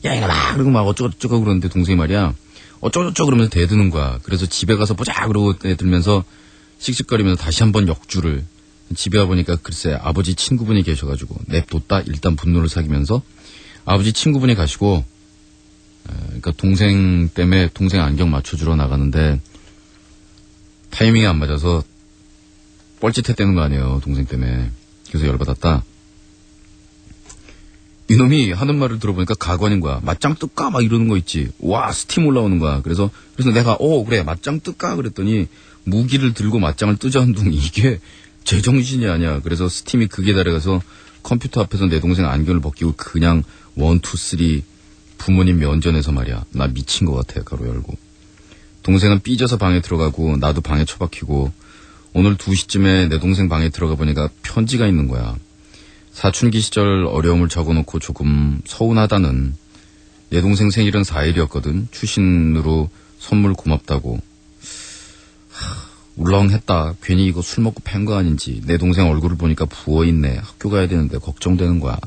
야 이놈아! 그러고 막 어쩌고저쩌고 그러는데 동생이 말이야. 어쩌고저쩌고 그러면서 대드는 거야. 그래서 집에 가서 보자 그러고 대들면서 씩씩거리면서 다시 한번 역주를. 집에 와보니까 글쎄 아버지 친구분이 계셔가지고 냅뒀다 일단 분노를 사기면서 아버지 친구분이 가시고 그러니까 동생 때문에 동생 안경 맞춰주러 나가는데 타이밍이 안 맞아서 뻘짓했다는 거 아니에요. 동생 때문에. 그래서 열받았다. 이놈이 하는 말을 들어보니까 가관인 거야. 맞짱 뜰까? 막 이러는 거 있지. 와, 스팀 올라오는 거야. 그래서 내가, 그래, 맞짱 뜰까? 그랬더니, 무기를 들고 맞짱을 뜨자는 둥, 이게 제정신이 아니야. 그래서 스팀이 극에 달해가서 컴퓨터 앞에서 내 동생 안경을 벗기고 그냥 1, 2, 3 부모님 면전에서 말이야. 나 미친 것 같아. 가로 열고. 동생은 삐져서 방에 들어가고, 나도 방에 처박히고, 오늘 2시쯤에 내 동생 방에 들어가 보니까 편지가 있는 거야. 사춘기 시절 어려움을 적어놓고 조금 서운하다는. 내 동생 생일은 4일이었거든. 추신으로 선물 고맙다고. 울렁했다. 괜히 이거 술 먹고 팬 거 아닌지. 내 동생 얼굴을 보니까 부어있네. 학교 가야 되는데 걱정되는 거야.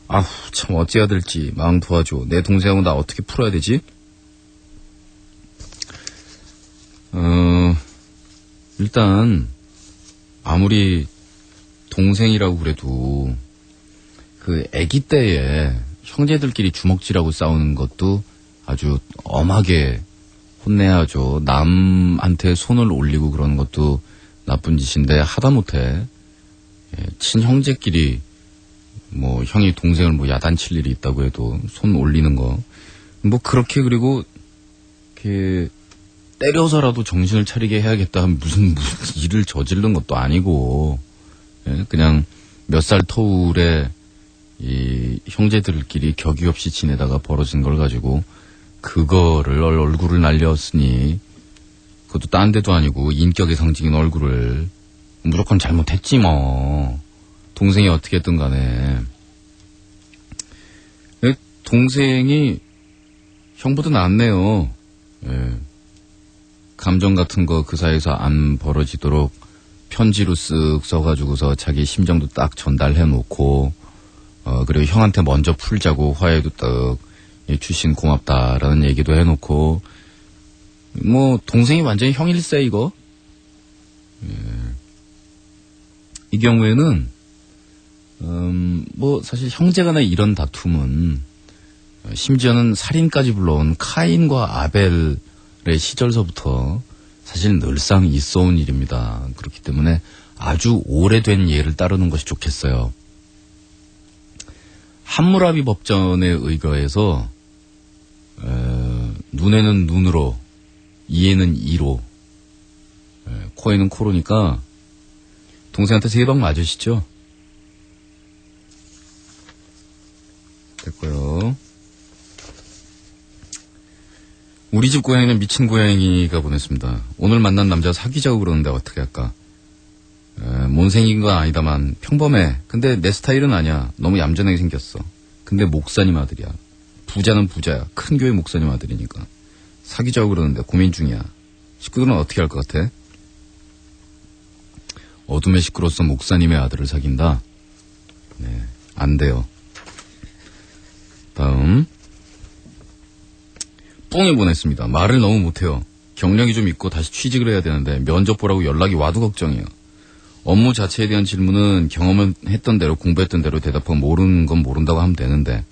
아후 참 어찌해야 될지 마음 도와줘. 내 동생하고 나 어떻게 풀어야 되지? 일단 아무리 동생이라고 그래도 그 아기 때에 형제들끼리 주먹질하고 싸우는 것도 아주 엄하게 혼내야죠. 남한테 손을 올리고 그러는 것도 나쁜 짓인데 하다못해 친형제끼리 뭐 형이 동생을 뭐 야단칠 일이 있다고 해도 손 올리는 거 뭐 그렇게 그리고 이렇게 때려서라도 정신을 차리게 해야겠다 하면 무슨 일을 저지른 것도 아니고 그냥 몇 살 터울에 이 형제들끼리 격이 없이 지내다가 벌어진 걸 가지고 그거를 얼굴을 날렸으니 그것도 딴 데도 아니고 인격의 상징인 얼굴을 무조건 잘못했지 뭐. 동생이 어떻게든 간에 동생이 형보다 낫네요. 예. 감정 같은 거 그 사이에서 안 벌어지도록 편지로 쓱 써가지고서 자기 심정도 딱 전달해 놓고 그리고 형한테 먼저 풀자고 화해도 딱 출신 고맙다라는 얘기도 해놓고, 뭐, 동생이 완전히 형일세, 이거. 예. 이 경우에는, 뭐, 사실 형제간의 이런 다툼은, 심지어는 살인까지 불러온 카인과 아벨의 시절서부터 사실 늘상 있어온 일입니다. 그렇기 때문에 아주 오래된 예를 따르는 것이 좋겠어요. 함무라비 법전에 의거해서 눈에는 눈으로, 이에는 이로, 코에는 코로니까 동생한테 3방 맞으시죠? 됐고요. 우리 집 고양이는 미친 고양이가 보냈습니다. 오늘 만난 남자 사귀자고 그러는데 어떻게 할까? 못생긴 건 아니다만 평범해. 근데 내 스타일은 아니야. 너무 얌전하게 생겼어. 근데 목사님 아들이야. 부자는 부자야. 큰 교회 목사님 아들이니까. 사귀자고 그러는데 고민 중이야. 식구들은 어떻게 할 것 같아? 어둠의 식구로서 목사님의 아들을 사귄다? 네, 안 돼요. 다음. 뿡이 보냈습니다. 말을 너무 못해요. 경력이 좀 있고 다시 취직을 해야 되는데 면접 보라고 연락이 와도 걱정이에요. 업무 자체에 대한 질문은 경험을 했던 대로 공부했던 대로 대답하고 모르는 건 모른다고 하면 되는데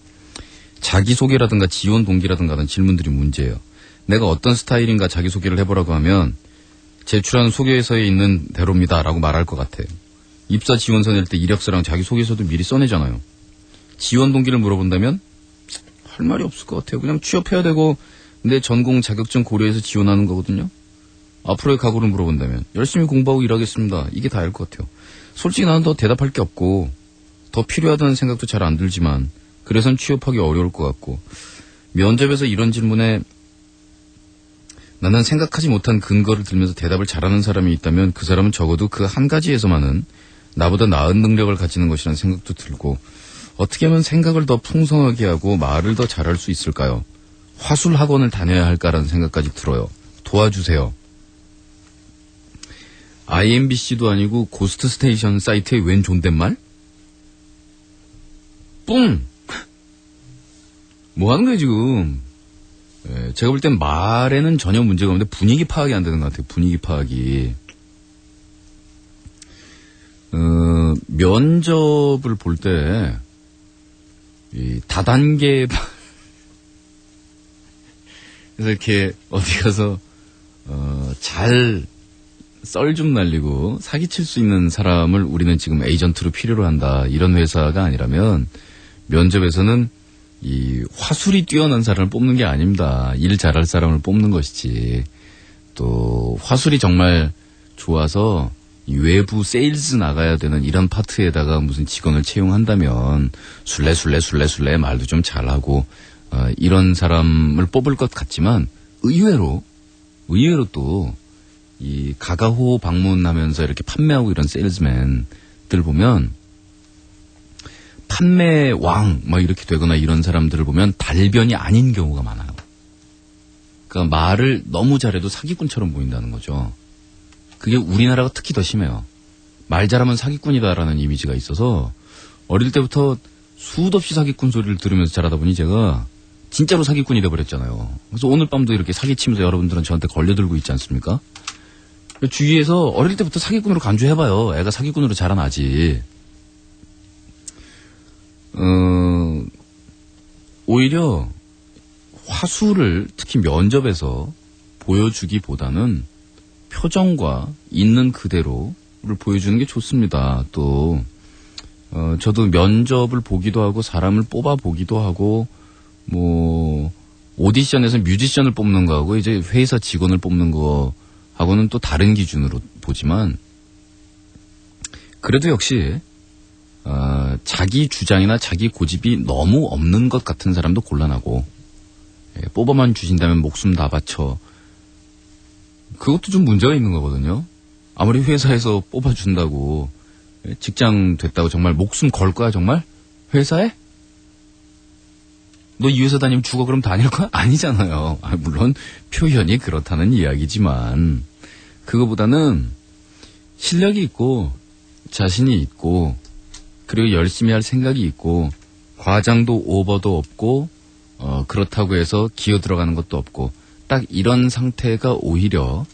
자기소개라든가 지원 동기라든가 하는 질문들이 문제예요. 내가 어떤 스타일인가 자기소개를 해보라고 하면 제출한 소개서에 있는 대로입니다 라고 말할 것 같아요. 입사 지원서 낼 때 이력서랑 자기소개서도 미리 써내잖아요. 지원 동기를 물어본다면 할 말이 없을 것 같아요. 그냥 취업해야 되고 내 전공 자격증 고려해서 지원하는 거거든요. 앞으로의 각오를 물어본다면 열심히 공부하고 일하겠습니다. 이게 다일 것 같아요. 솔직히 나는 더 대답할 게 없고 더 필요하다는 생각도 잘 안 들지만 그래선 취업하기 어려울 것 같고 면접에서 이런 질문에 나는 생각하지 못한 근거를 들면서 대답을 잘하는 사람이 있다면 그 사람은 적어도 그 한 가지에서만은 나보다 나은 능력을 가지는 것이라는 생각도 들고 어떻게 하면 생각을 더 풍성하게 하고 말을 더 잘할 수 있을까요? 화술 학원을 다녀야 할까라는 생각까지 들어요. 도와주세요. IMBC도 아니고 고스트 스테이션 사이트에 웬 존댓말? 뿡! 뭐 하는 거예요, 지금? 제가 볼 땐 말에는 전혀 문제가 없는데 분위기 파악이 안 되는 것 같아요. 분위기 파악이. 면접을 볼 때, 이 다단계, 그래서 이렇게 어디 가서, 잘 썰 좀 날리고 사기칠 수 있는 사람을 우리는 지금 에이전트로 필요로 한다. 이런 회사가 아니라면 면접에서는 이 화술이 뛰어난 사람을 뽑는 게 아닙니다. 일 잘할 사람을 뽑는 것이지. 또 화술이 정말 좋아서 이 외부 세일즈 나가야 되는 이런 파트에다가 무슨 직원을 채용한다면 술래 말도 좀 잘하고 이런 사람을 뽑을 것 같지만 의외로 또 이 가가호 방문하면서 이렇게 판매하고 이런 세일즈맨들 보면 판매 왕 막 이렇게 되거나 이런 사람들을 보면 달변이 아닌 경우가 많아요. 그러니까 말을 너무 잘해도 사기꾼처럼 보인다는 거죠. 그게 우리나라가 특히 더 심해요. 말 잘하면 사기꾼이다라는 이미지가 있어서 어릴 때부터 수도 없이 사기꾼 소리를 들으면서 자라다 보니 제가 진짜로 사기꾼이 돼버렸잖아요. 그래서 오늘 밤도 이렇게 사기치면서 여러분들은 저한테 걸려들고 있지 않습니까? 주위에서 어릴 때부터 사기꾼으로 간주해봐요. 애가 사기꾼으로 자라나지. 오히려 화술을 특히 면접에서 보여주기보다는 표정과 있는 그대로를 보여주는 게 좋습니다. 또 저도 면접을 보기도 하고 사람을 뽑아보기도 하고 뭐 오디션에서 뮤지션을 뽑는 거하고 이제 회사 직원을 뽑는 거하고는 또 다른 기준으로 보지만 그래도 역시 자기 주장이나 자기 고집이 너무 없는 것 같은 사람도 곤란하고 뽑아만 주신다면 목숨 다 바쳐 그것도 좀 문제가 있는 거거든요. 아무리 회사에서 뽑아준다고 직장 됐다고 정말 목숨 걸 거야 정말? 회사에? 너 이 회사 다니면 죽어 그럼 다닐 거야? 아니잖아요. 물론 표현이 그렇다는 이야기지만 그거보다는 실력이 있고 자신이 있고 그리고 열심히 할 생각이 있고 과장도 오버도 없고 그렇다고 해서 기어 들어가는 것도 없고 딱 이런 상태가 오히려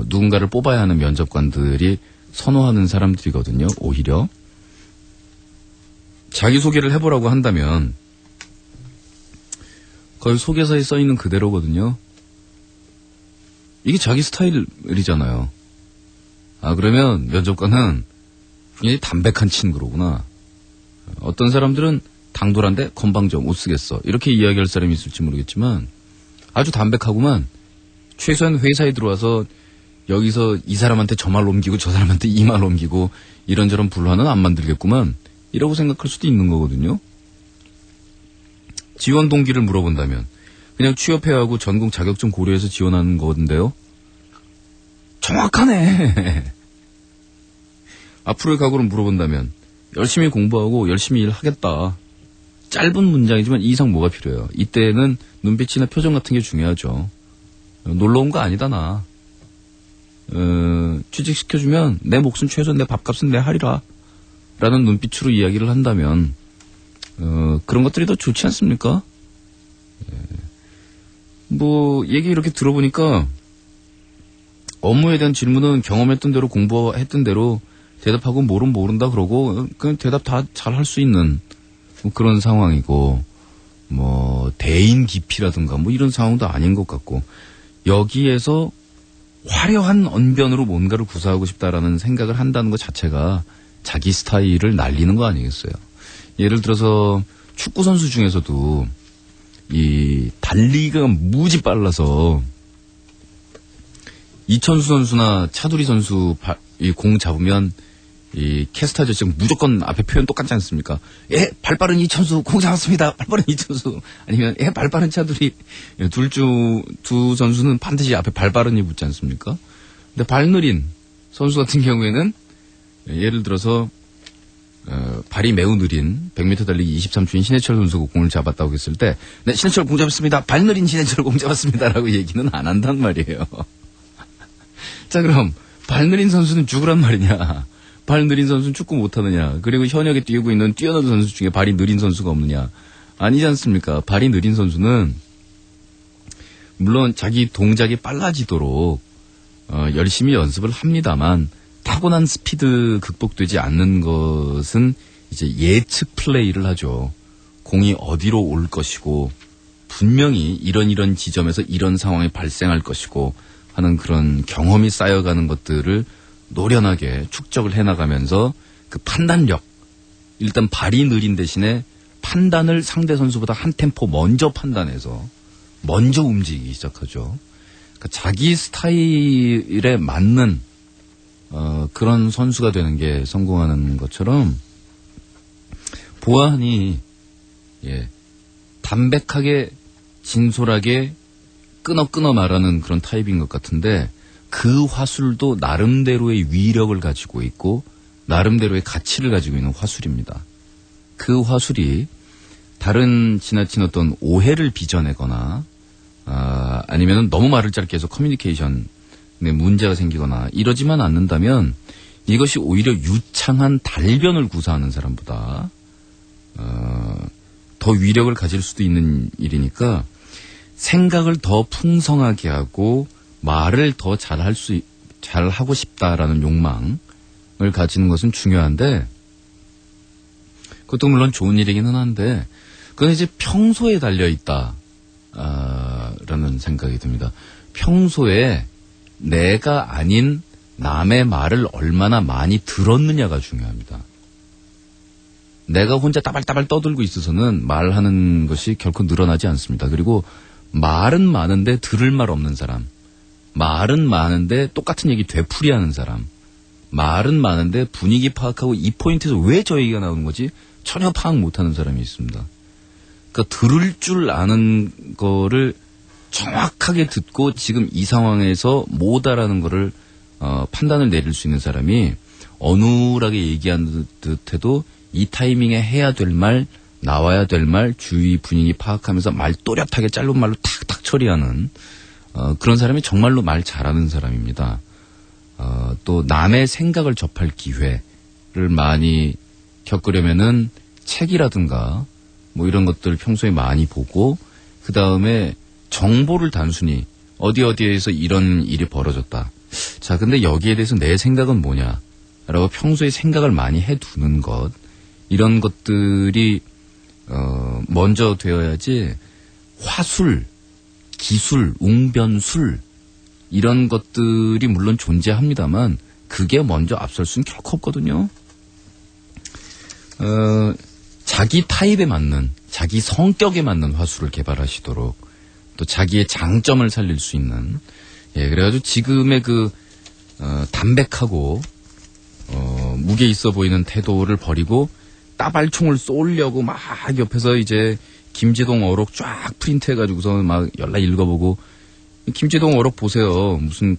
누군가를 뽑아야 하는 면접관들이 선호하는 사람들이거든요. 오히려 자기소개를 해보라고 한다면 거의 소개서에 써있는 그대로거든요. 이게 자기 스타일이잖아요. 그러면 면접관은 굉장히 담백한 친구로구나. 어떤 사람들은 당돌한데 건방져 못 쓰겠어. 이렇게 이야기할 사람이 있을지 모르겠지만 아주 담백하구만. 최소한 회사에 들어와서 여기서 이 사람한테 저 말 옮기고 저 사람한테 이 말 옮기고 이런저런 불화는 안 만들겠구만. 이라고 생각할 수도 있는 거거든요. 지원 동기를 물어본다면 그냥 취업해야 하고 전공 자격증 고려해서 지원하는 건데요. 정확하네. 앞으로의 각오를 물어본다면 열심히 공부하고 열심히 일하겠다. 짧은 문장이지만 이 이상 뭐가 필요해요. 이때는 눈빛이나 표정 같은 게 중요하죠. 놀러 온 거 아니다 나. 취직시켜주면 내 몫은 최소 내 밥값은 내 하리라. 라는 눈빛으로 이야기를 한다면 그런 것들이 더 좋지 않습니까? 얘기 이렇게 들어보니까 업무에 대한 질문은 경험했던 대로 공부했던 대로 대답하고 모르면 모른다 그러고 그냥 대답 다 잘 할 수 있는 그런 상황이고 대인 기피라든가 이런 상황도 아닌 것 같고 여기에서 화려한 언변으로 뭔가를 구사하고 싶다라는 생각을 한다는 것 자체가 자기 스타일을 날리는 거 아니겠어요? 예를 들어서 축구 선수 중에서도 이 달리기가 무지 빨라서 이천수 선수나 차두리 선수 이 공 잡으면 이 캐스터 아저씨 무조건 앞에 표현 똑같지 않습니까? 발 빠른 이천수 공 잡았습니다. 발 빠른 이천수 아니면 발 빠른 차두리 두 선수는 반드시 앞에 발 빠른이 붙지 않습니까? 근데 발 느린 선수 같은 경우에는 예를 들어서 발이 매우 느린 100m 달리기 23초인 신해철 선수가 공을 잡았다고 했을 때 네, 신해철 공 잡았습니다. 발 느린 신해철 공 잡았습니다라고 얘기는 안 한단 말이에요. 자 그럼 발 느린 선수는 죽으란 말이냐. 발 느린 선수는 축구 못하느냐. 그리고 현역에 뛰고 있는 뛰어난 선수 중에 발이 느린 선수가 없느냐. 아니지 않습니까? 발이 느린 선수는 물론 자기 동작이 빨라지도록 열심히 연습을 합니다만 타고난 스피드 극복되지 않는 것은 이제 예측 플레이를 하죠. 공이 어디로 올 것이고 분명히 이런 지점에서 이런 상황이 발생할 것이고 하는 그런 경험이 쌓여가는 것들을 노련하게 축적을 해나가면서 그 판단력, 일단 발이 느린 대신에 판단을 상대 선수보다 한 템포 먼저 판단해서 먼저 움직이기 시작하죠. 그러니까 자기 스타일에 맞는 그런 선수가 되는 게 성공하는 것처럼 보아하니 담백하게 진솔하게 끊어 말하는 그런 타입인 것 같은데 그 화술도 나름대로의 위력을 가지고 있고 나름대로의 가치를 가지고 있는 화술입니다. 그 화술이 다른 지나친 어떤 오해를 빚어내거나 아니면 너무 말을 짧게 해서 커뮤니케이션에 문제가 생기거나 이러지만 않는다면 이것이 오히려 유창한 달변을 구사하는 사람보다 더 위력을 가질 수도 있는 일이니까 생각을 더 풍성하게 하고 말을 더 잘하고 싶다라는 욕망을 가지는 것은 중요한데 그것도 물론 좋은 일이기는 한데 그건 이제 평소에 달려있다 라는 생각이 듭니다. 평소에 내가 아닌 남의 말을 얼마나 많이 들었느냐가 중요합니다. 내가 혼자 따발따발 떠들고 있어서는 말하는 것이 결코 늘어나지 않습니다. 그리고 말은 많은데 들을 말 없는 사람, 말은 많은데 똑같은 얘기 되풀이하는 사람, 말은 많은데 분위기 파악하고 이 포인트에서 왜 저 얘기가 나오는 거지? 전혀 파악 못하는 사람이 있습니다. 그러니까 들을 줄 아는 거를 정확하게 듣고 지금 이 상황에서 뭐다라는 거를 판단을 내릴 수 있는 사람이 어눌하게 얘기하는 듯해도 이 타이밍에 해야 될 말, 나와야 될 말, 주위 분위기 파악하면서 말 또렷하게 짧은 말로 탁탁 처리하는 그런 사람이 정말로 말 잘하는 사람입니다. 또 남의 생각을 접할 기회를 많이 겪으려면은 책이라든가 뭐 이런 것들 평소에 많이 보고 그 다음에 정보를 단순히 어디에서 이런 일이 벌어졌다. 자, 근데 여기에 대해서 내 생각은 뭐냐? 라고 평소에 생각을 많이 해두는 것. 이런 것들이, 먼저 되어야지 화술, 기술, 웅변술, 이런 것들이 물론 존재합니다만 그게 먼저 앞설 수는 결코 없거든요. 자기 타입에 맞는, 자기 성격에 맞는 화술을 개발하시도록 또 자기의 장점을 살릴 수 있는, 그래가지고 지금의 담백하고, 무게 있어 보이는 태도를 버리고 따발총을 쏘려고 막 옆에서 이제 김제동 어록 쫙 프린트 해가지고서 막 연락 읽어보고, 김제동 어록 보세요. 무슨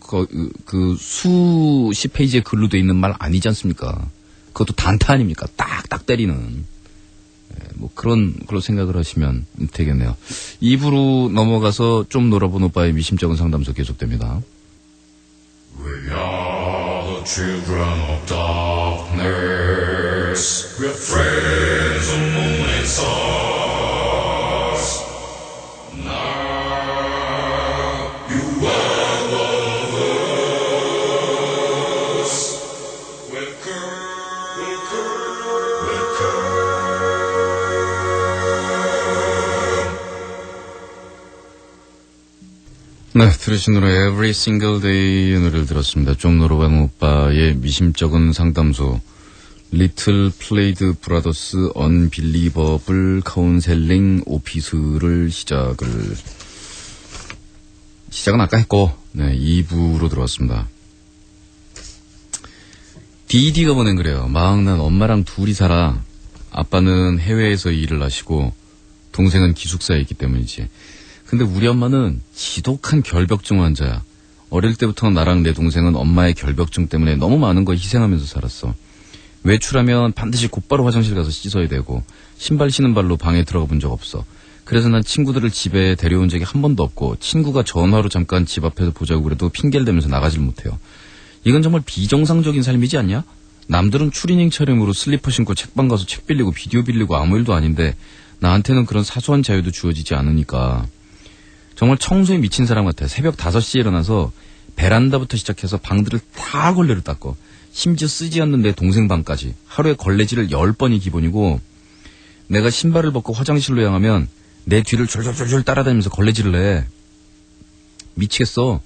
수십 페이지의 글로 돼 있는 말 아니지 않습니까? 그것도 단타 아닙니까? 딱딱 때리는. 뭐 그런 걸로 생각을 하시면 되겠네요. 2부로 넘어가서 좀 놀아본 오빠의 미심쩍은 상담소 계속됩니다. We are the children of darkness. We are friends of moon and stars. Now you are one of us. Welcome, welcome, welcome. 네, 들으신 노래 Every Single Day의 노래를 들었습니다. 좀 놀아본 오빠의 미심쩍은 상담소 Little Played Brothers Unbelievable Counseling Office를 시작은 아까 했고, 네, 2부로 들어왔습니다. DD가 보낸 그래요. 난 엄마랑 둘이 살아. 아빠는 해외에서 일을 하시고 동생은 기숙사에 있기 때문이지. 근데 우리 엄마는 지독한 결벽증 환자야. 어릴 때부터 나랑 내 동생은 엄마의 결벽증 때문에 너무 많은 걸 희생하면서 살았어. 외출하면 반드시 곧바로 화장실 가서 씻어야 되고 신발 신은 발로 방에 들어가 본 적 없어. 그래서 난 친구들을 집에 데려온 적이 한 번도 없고 친구가 전화로 잠깐 집 앞에서 보자고 그래도 핑계를 대면서 나가질 못해요. 이건 정말 비정상적인 삶이지 않냐? 남들은 추리닝 차림으로 슬리퍼 신고 책방 가서 책 빌리고 비디오 빌리고 아무 일도 아닌데 나한테는 그런 사소한 자유도 주어지지 않으니까 정말 청소에 미친 사람 같아. 새벽 5시에 일어나서 베란다부터 시작해서 방들을 다 걸레로 닦고 심지어 쓰지 않는 내 동생 방까지 하루에 걸레질을 10번이 기본이고 내가 신발을 벗고 화장실로 향하면 내 뒤를 졸졸졸 따라다니면서 걸레질을 해. 미치겠어.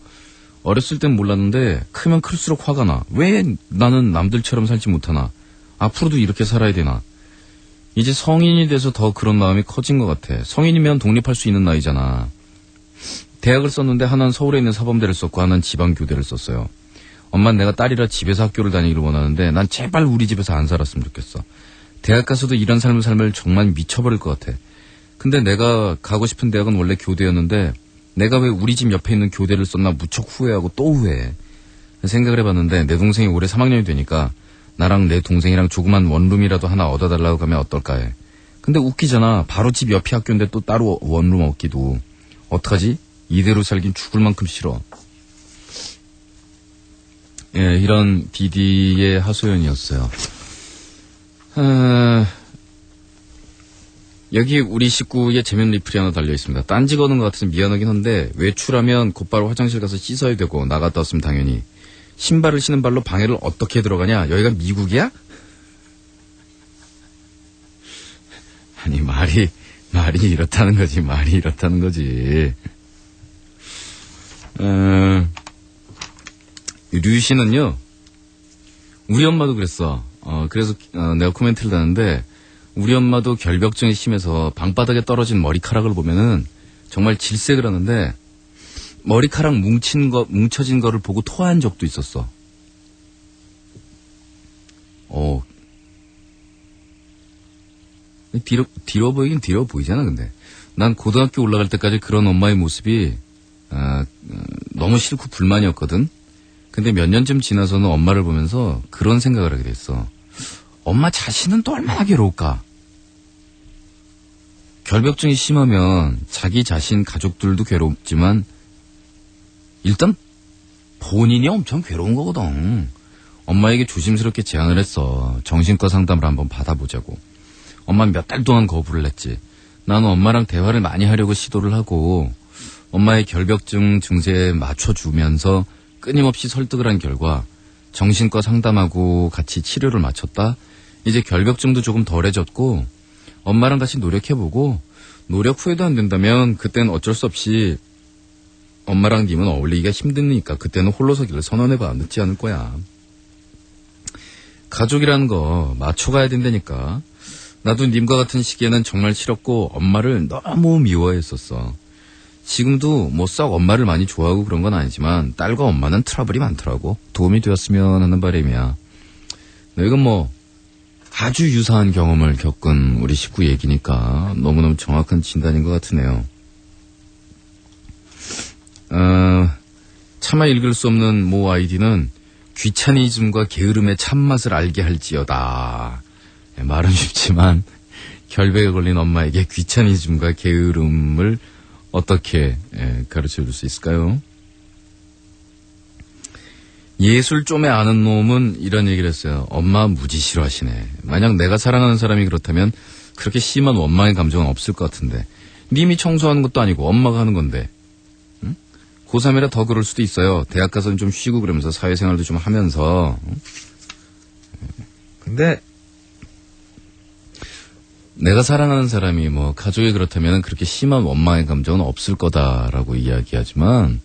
어렸을 땐 몰랐는데 크면 클수록 화가 나. 왜 나는 남들처럼 살지 못하나. 앞으로도 이렇게 살아야 되나. 이제 성인이 돼서 더 그런 마음이 커진 것 같아. 성인이면 독립할 수 있는 나이잖아. 대학을 썼는데 하나는 서울에 있는 사범대를 썼고 하나는 지방교대를 썼어요. 엄마는 내가 딸이라 집에서 학교를 다니기를 원하는데 난 제발 우리 집에서 안 살았으면 좋겠어. 대학 가서도 이런 삶을 살면 정말 미쳐버릴 것 같아. 근데 내가 가고 싶은 대학은 원래 교대였는데 내가 왜 우리 집 옆에 있는 교대를 썼나 무척 후회하고 또 후회해. 생각을 해봤는데 내 동생이 올해 3학년이 되니까 나랑 내 동생이랑 조그만 원룸이라도 하나 얻어달라고 하면 어떨까 해. 근데 웃기잖아. 바로 집 옆이 학교인데 또 따로 원룸 얻기도. 어떡하지? 이대로 살긴 죽을 만큼 싫어. 예, 이런 DD의 하소연이었어요. 여기 우리 식구의 제면 리플이 하나 달려있습니다. 딴지 거는 것 같아서 미안하긴 한데 외출하면 곧바로 화장실 가서 씻어야 되고 나갔다 왔으면 당연히 신발을 신은 발로 방에를 어떻게 들어가냐? 여기가 미국이야? 아니 말이 이렇다는 거지. 말이 이렇다는 거지. 류 씨는요, 우리 엄마도 그랬어. 그래서 내가 코멘트를 다는데 우리 엄마도 결벽증이 심해서 방바닥에 떨어진 머리카락을 보면은 정말 질색을 하는데 머리카락 뭉쳐진 거를 보고 토한 적도 있었어. 뒤로 보이긴 뒤로 보이잖아. 근데 난 고등학교 올라갈 때까지 그런 엄마의 모습이 너무 싫고 불만이었거든. 근데 몇 년쯤 지나서는 엄마를 보면서 그런 생각을 하게 됐어. 엄마 자신은 또 얼마나 괴로울까? 결벽증이 심하면 자기 자신, 가족들도 괴롭지만 일단 본인이 엄청 괴로운 거거든. 엄마에게 조심스럽게 제안을 했어. 정신과 상담을 한번 받아보자고. 엄마는 몇 달 동안 거부를 했지. 나는 엄마랑 대화를 많이 하려고 시도를 하고 엄마의 결벽증 증세에 맞춰주면서 끊임없이 설득을 한 결과 정신과 상담하고 같이 치료를 마쳤다. 이제 결벽증도 조금 덜해졌고 엄마랑 다시 노력해보고 노력 후에도 안 된다면 그때는 어쩔 수 없이 엄마랑 님은 어울리기가 힘드니까 그때는 홀로서기를 선언해봐. 늦지 않을 거야. 가족이라는 거 맞춰가야 된다니까. 나도 님과 같은 시기에는 정말 싫었고 엄마를 너무 미워했었어. 지금도 뭐 썩 엄마를 많이 좋아하고 그런 건 아니지만 딸과 엄마는 트러블이 많더라고. 도움이 되었으면 하는 바람이야. 이건 뭐 아주 유사한 경험을 겪은 우리 식구 얘기니까 너무너무 정확한 진단인 것 같으네요. 차마 읽을 수 없는 모 아이디는 귀차니즘과 게으름의 참맛을 알게 할지어다. 말은 쉽지만 결백에 걸린 엄마에게 귀차니즘과 게으름을 어떻게 가르쳐줄 수 있을까요? 예술 좀에 아는 놈은 이런 얘기를 했어요. 엄마 무지 싫어하시네. 만약 내가 사랑하는 사람이 그렇다면 그렇게 심한 원망의 감정은 없을 것 같은데 님이 청소하는 것도 아니고 엄마가 하는 건데 응? 고3이라 더 그럴 수도 있어요. 대학 가서는 좀 쉬고 그러면서 사회생활도 좀 하면서 응? 근데 내가 사랑하는 사람이 뭐 가족이 그렇다면 그렇게 심한 원망의 감정은 없을 거다라고 이야기하지만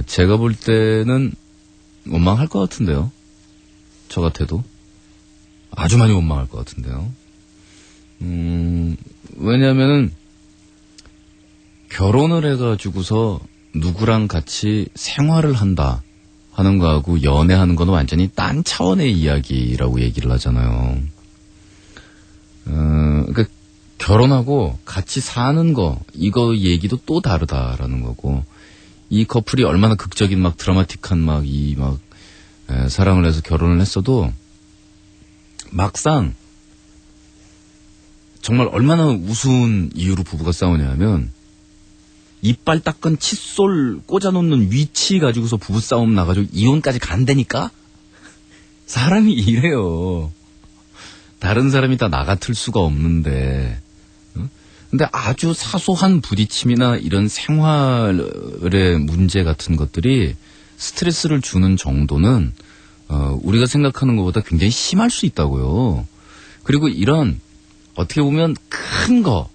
제가 볼 때는 원망할 것 같은데요. 저 같아도 아주 많이 원망할 것 같은데요. 왜냐하면은 결혼을 해가지고서 누구랑 같이 생활을 한다 하는 거하고 연애하는 건 완전히 딴 차원의 이야기라고 얘기를 하잖아요. 그러니까 결혼하고 같이 사는 거 이거 얘기도 또 다르다라는 거고 이 커플이 얼마나 극적인 막 드라마틱한 막 사랑을 해서 결혼을 했어도 막상 정말 얼마나 우스운 이유로 부부가 싸우냐면 이빨 닦은 칫솔 꽂아놓는 위치 가지고서 부부싸움 나가지고 이혼까지 간다니까? 사람이 이래요. 다른 사람이 다 나 같을 수가 없는데. 근데 아주 사소한 부딪힘이나 이런 생활의 문제 같은 것들이 스트레스를 주는 정도는 우리가 생각하는 것보다 굉장히 심할 수 있다고요. 그리고 이런 어떻게 보면 큰 거,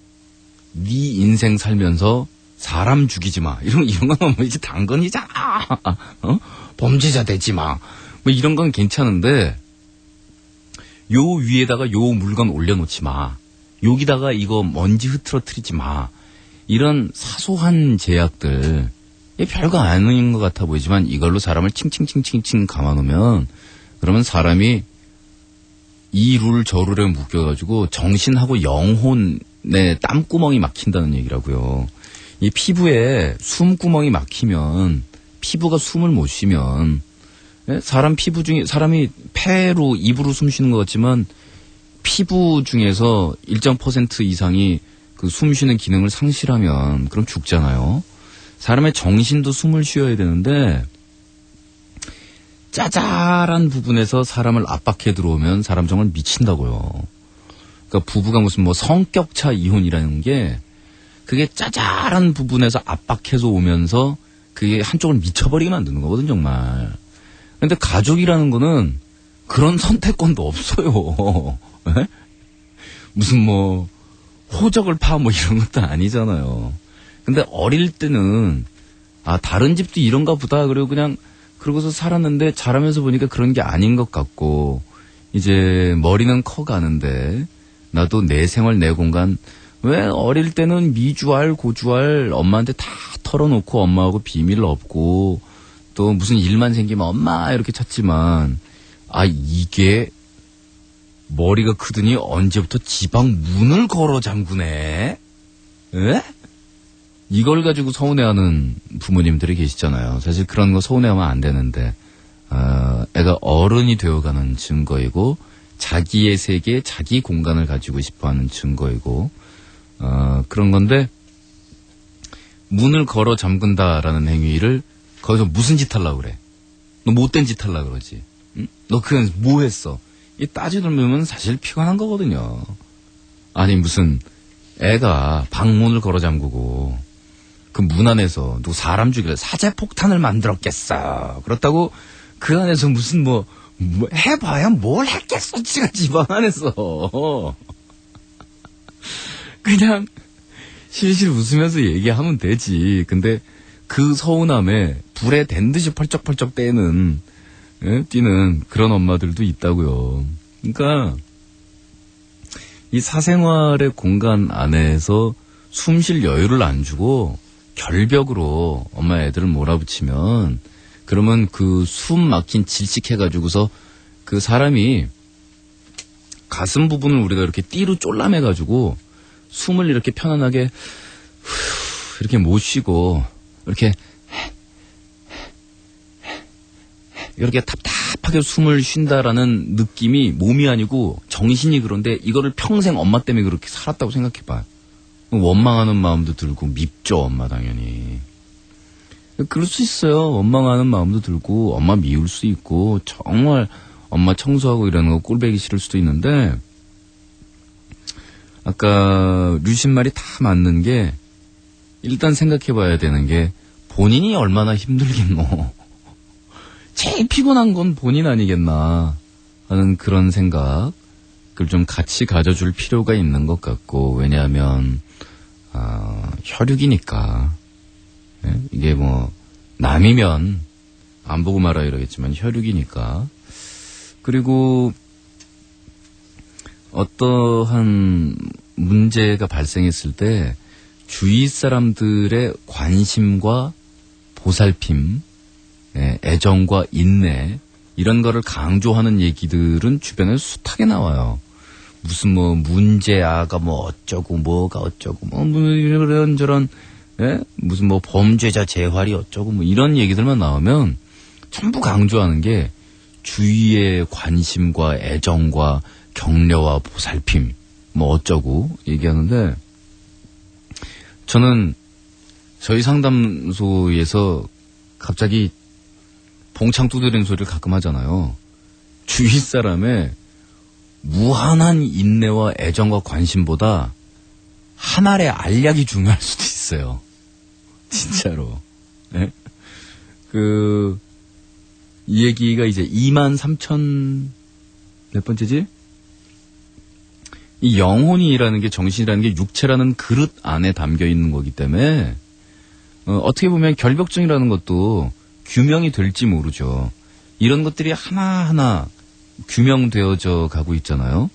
네 인생 살면서 사람 죽이지 마. 이런 건 뭐 이제 당근이잖아. 범죄자 되지 마. 뭐 이런 건 괜찮은데 요 위에다가 요 물건 올려놓지 마. 여기다가 이거 먼지 흐트러뜨리지 마. 이런 사소한 제약들 별거 아닌 것 같아 보이지만 이걸로 사람을 칭칭칭칭칭 감아놓으면 그러면 사람이 이 룰 저 룰에 묶여가지고 정신하고 영혼의 땀구멍이 막힌다는 얘기라고요. 이 피부에 숨구멍이 막히면 피부가 숨을 못 쉬면 사람 피부 중에 사람이 폐로 입으로 숨 쉬는 것 같지만 피부 중에서 일정 퍼센트 이상이 그 숨 쉬는 기능을 상실하면 그럼 죽잖아요. 사람의 정신도 숨을 쉬어야 되는데 짜잘한 부분에서 사람을 압박해 들어오면 사람 정말 미친다고요. 그러니까 부부가 무슨 뭐 성격차 이혼이라는 게 그게 짜잘한 부분에서 압박해서 오면서 그게 한쪽을 미쳐버리게 만드는 거거든 정말. 근데 가족이라는 거는 그런 선택권도 없어요. 무슨 뭐 호적을 파 뭐 이런 것도 아니잖아요. 근데 어릴 때는 다른 집도 이런가 보다 그리고 그냥 그러고서 살았는데 자라면서 보니까 그런 게 아닌 것 같고 이제 머리는 커가는데 나도 내 생활 내 공간 왜 어릴 때는 미주알 고주알 엄마한테 다 털어놓고 엄마하고 비밀 없고 또 무슨 일만 생기면 엄마 이렇게 찾지만 이게 머리가 크더니 언제부터 지방 문을 걸어 잠그네? 에? 이걸 가지고 서운해하는 부모님들이 계시잖아요. 사실 그런 거 서운해하면 안 되는데 애가 어른이 되어가는 증거이고 자기의 세계, 자기 공간을 가지고 싶어하는 증거이고 그런 건데 문을 걸어 잠근다라는 행위를 거기서 무슨 짓 하려고 그래? 너 못된 짓 하려고 그러지? 응? 너 그냥 뭐 했어? 이 따지들면 사실 피곤한 거거든요. 아니 무슨 애가 방문을 걸어 잠그고 그 문 안에서 누구 사람 죽이려 사제폭탄을 만들었겠어. 그렇다고 그 안에서 무슨 뭐 해봐야 뭘 했겠어. 지가 집안 안에서. 그냥 실실 웃으면서 얘기하면 되지. 근데 그 서운함에 불에 댄 듯이 펄쩍펄쩍 뛰는 그런 엄마들도 있다고요. 그러니까 이 사생활의 공간 안에서 숨 쉴 여유를 안 주고 결벽으로 엄마 애들을 몰아붙이면 그러면 그 숨 막힌 질식해가지고서 그 사람이 가슴 부분을 우리가 이렇게 띠로 쫄라매가지고 숨을 이렇게 편안하게 이렇게 못 쉬고 이렇게 답답하게 숨을 쉰다라는 느낌이 몸이 아니고 정신이 그런데 이거를 평생 엄마 때문에 그렇게 살았다고 생각해봐. 원망하는 마음도 들고 밉죠, 엄마 당연히. 그럴 수 있어요. 원망하는 마음도 들고 엄마 미울 수 있고 정말 엄마 청소하고 이러는 거 꼴보기 싫을 수도 있는데 아까 류신 말이 다 맞는 게 일단 생각해봐야 되는 게 본인이 얼마나 힘들겠노. 제일 피곤한 건 본인 아니겠나 하는 그런 생각을 좀 같이 가져줄 필요가 있는 것 같고 왜냐하면 혈육이니까 이게 뭐 남이면 안 보고 말아 이러겠지만 혈육이니까 그리고 어떠한 문제가 발생했을 때 주위 사람들의 관심과 보살핌, 애정과 인내 이런 거를 강조하는 얘기들은 주변에 숱하게 나와요. 무슨 뭐 문제아가 뭐 어쩌고 뭐가 어쩌고 뭐 이런저런 무슨 뭐 범죄자 재활이 어쩌고 뭐 이런 얘기들만 나오면 전부 강조하는 게 주위의 관심과 애정과 격려와 보살핌 뭐 어쩌고 얘기하는데 저는 저희 상담소에서 갑자기 봉창 두드리는 소리를 가끔 하잖아요. 주위 사람의 무한한 인내와 애정과 관심보다 한 알의 알약이 중요할 수도 있어요. 진짜로. 네? 이 얘기가 이제 23,000 몇 번째지? 이 영혼이라는 게 정신이라는 게 육체라는 그릇 안에 담겨 있는 거기 때문에 어떻게 보면 결벽증이라는 것도 규명이 될지 모르죠. 이런 것들이 하나하나 규명되어져 가고 있잖아요.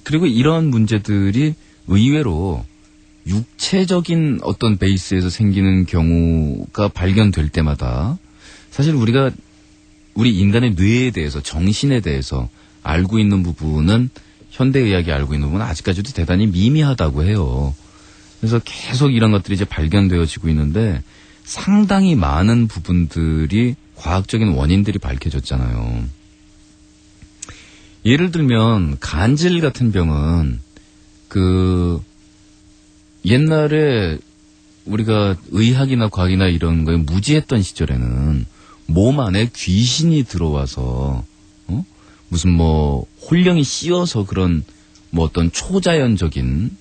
그리고 이런 문제들이 의외로 육체적인 어떤 베이스에서 생기는 경우가 발견될 때마다 사실 우리 인간의 뇌에 대해서 정신에 대해서 알고 있는 부분은 현대의학이 알고 있는 부분은 아직까지도 대단히 미미하다고 해요. 그래서 계속 이런 것들이 이제 발견되어지고 있는데 상당히 많은 부분들이 과학적인 원인들이 밝혀졌잖아요. 예를 들면 간질 같은 병은 옛날에 우리가 의학이나 과학이나 이런 거에 무지했던 시절에는 몸 안에 귀신이 들어와서 무슨 뭐 홀령이 씌어서 그런 뭐 어떤 초자연적인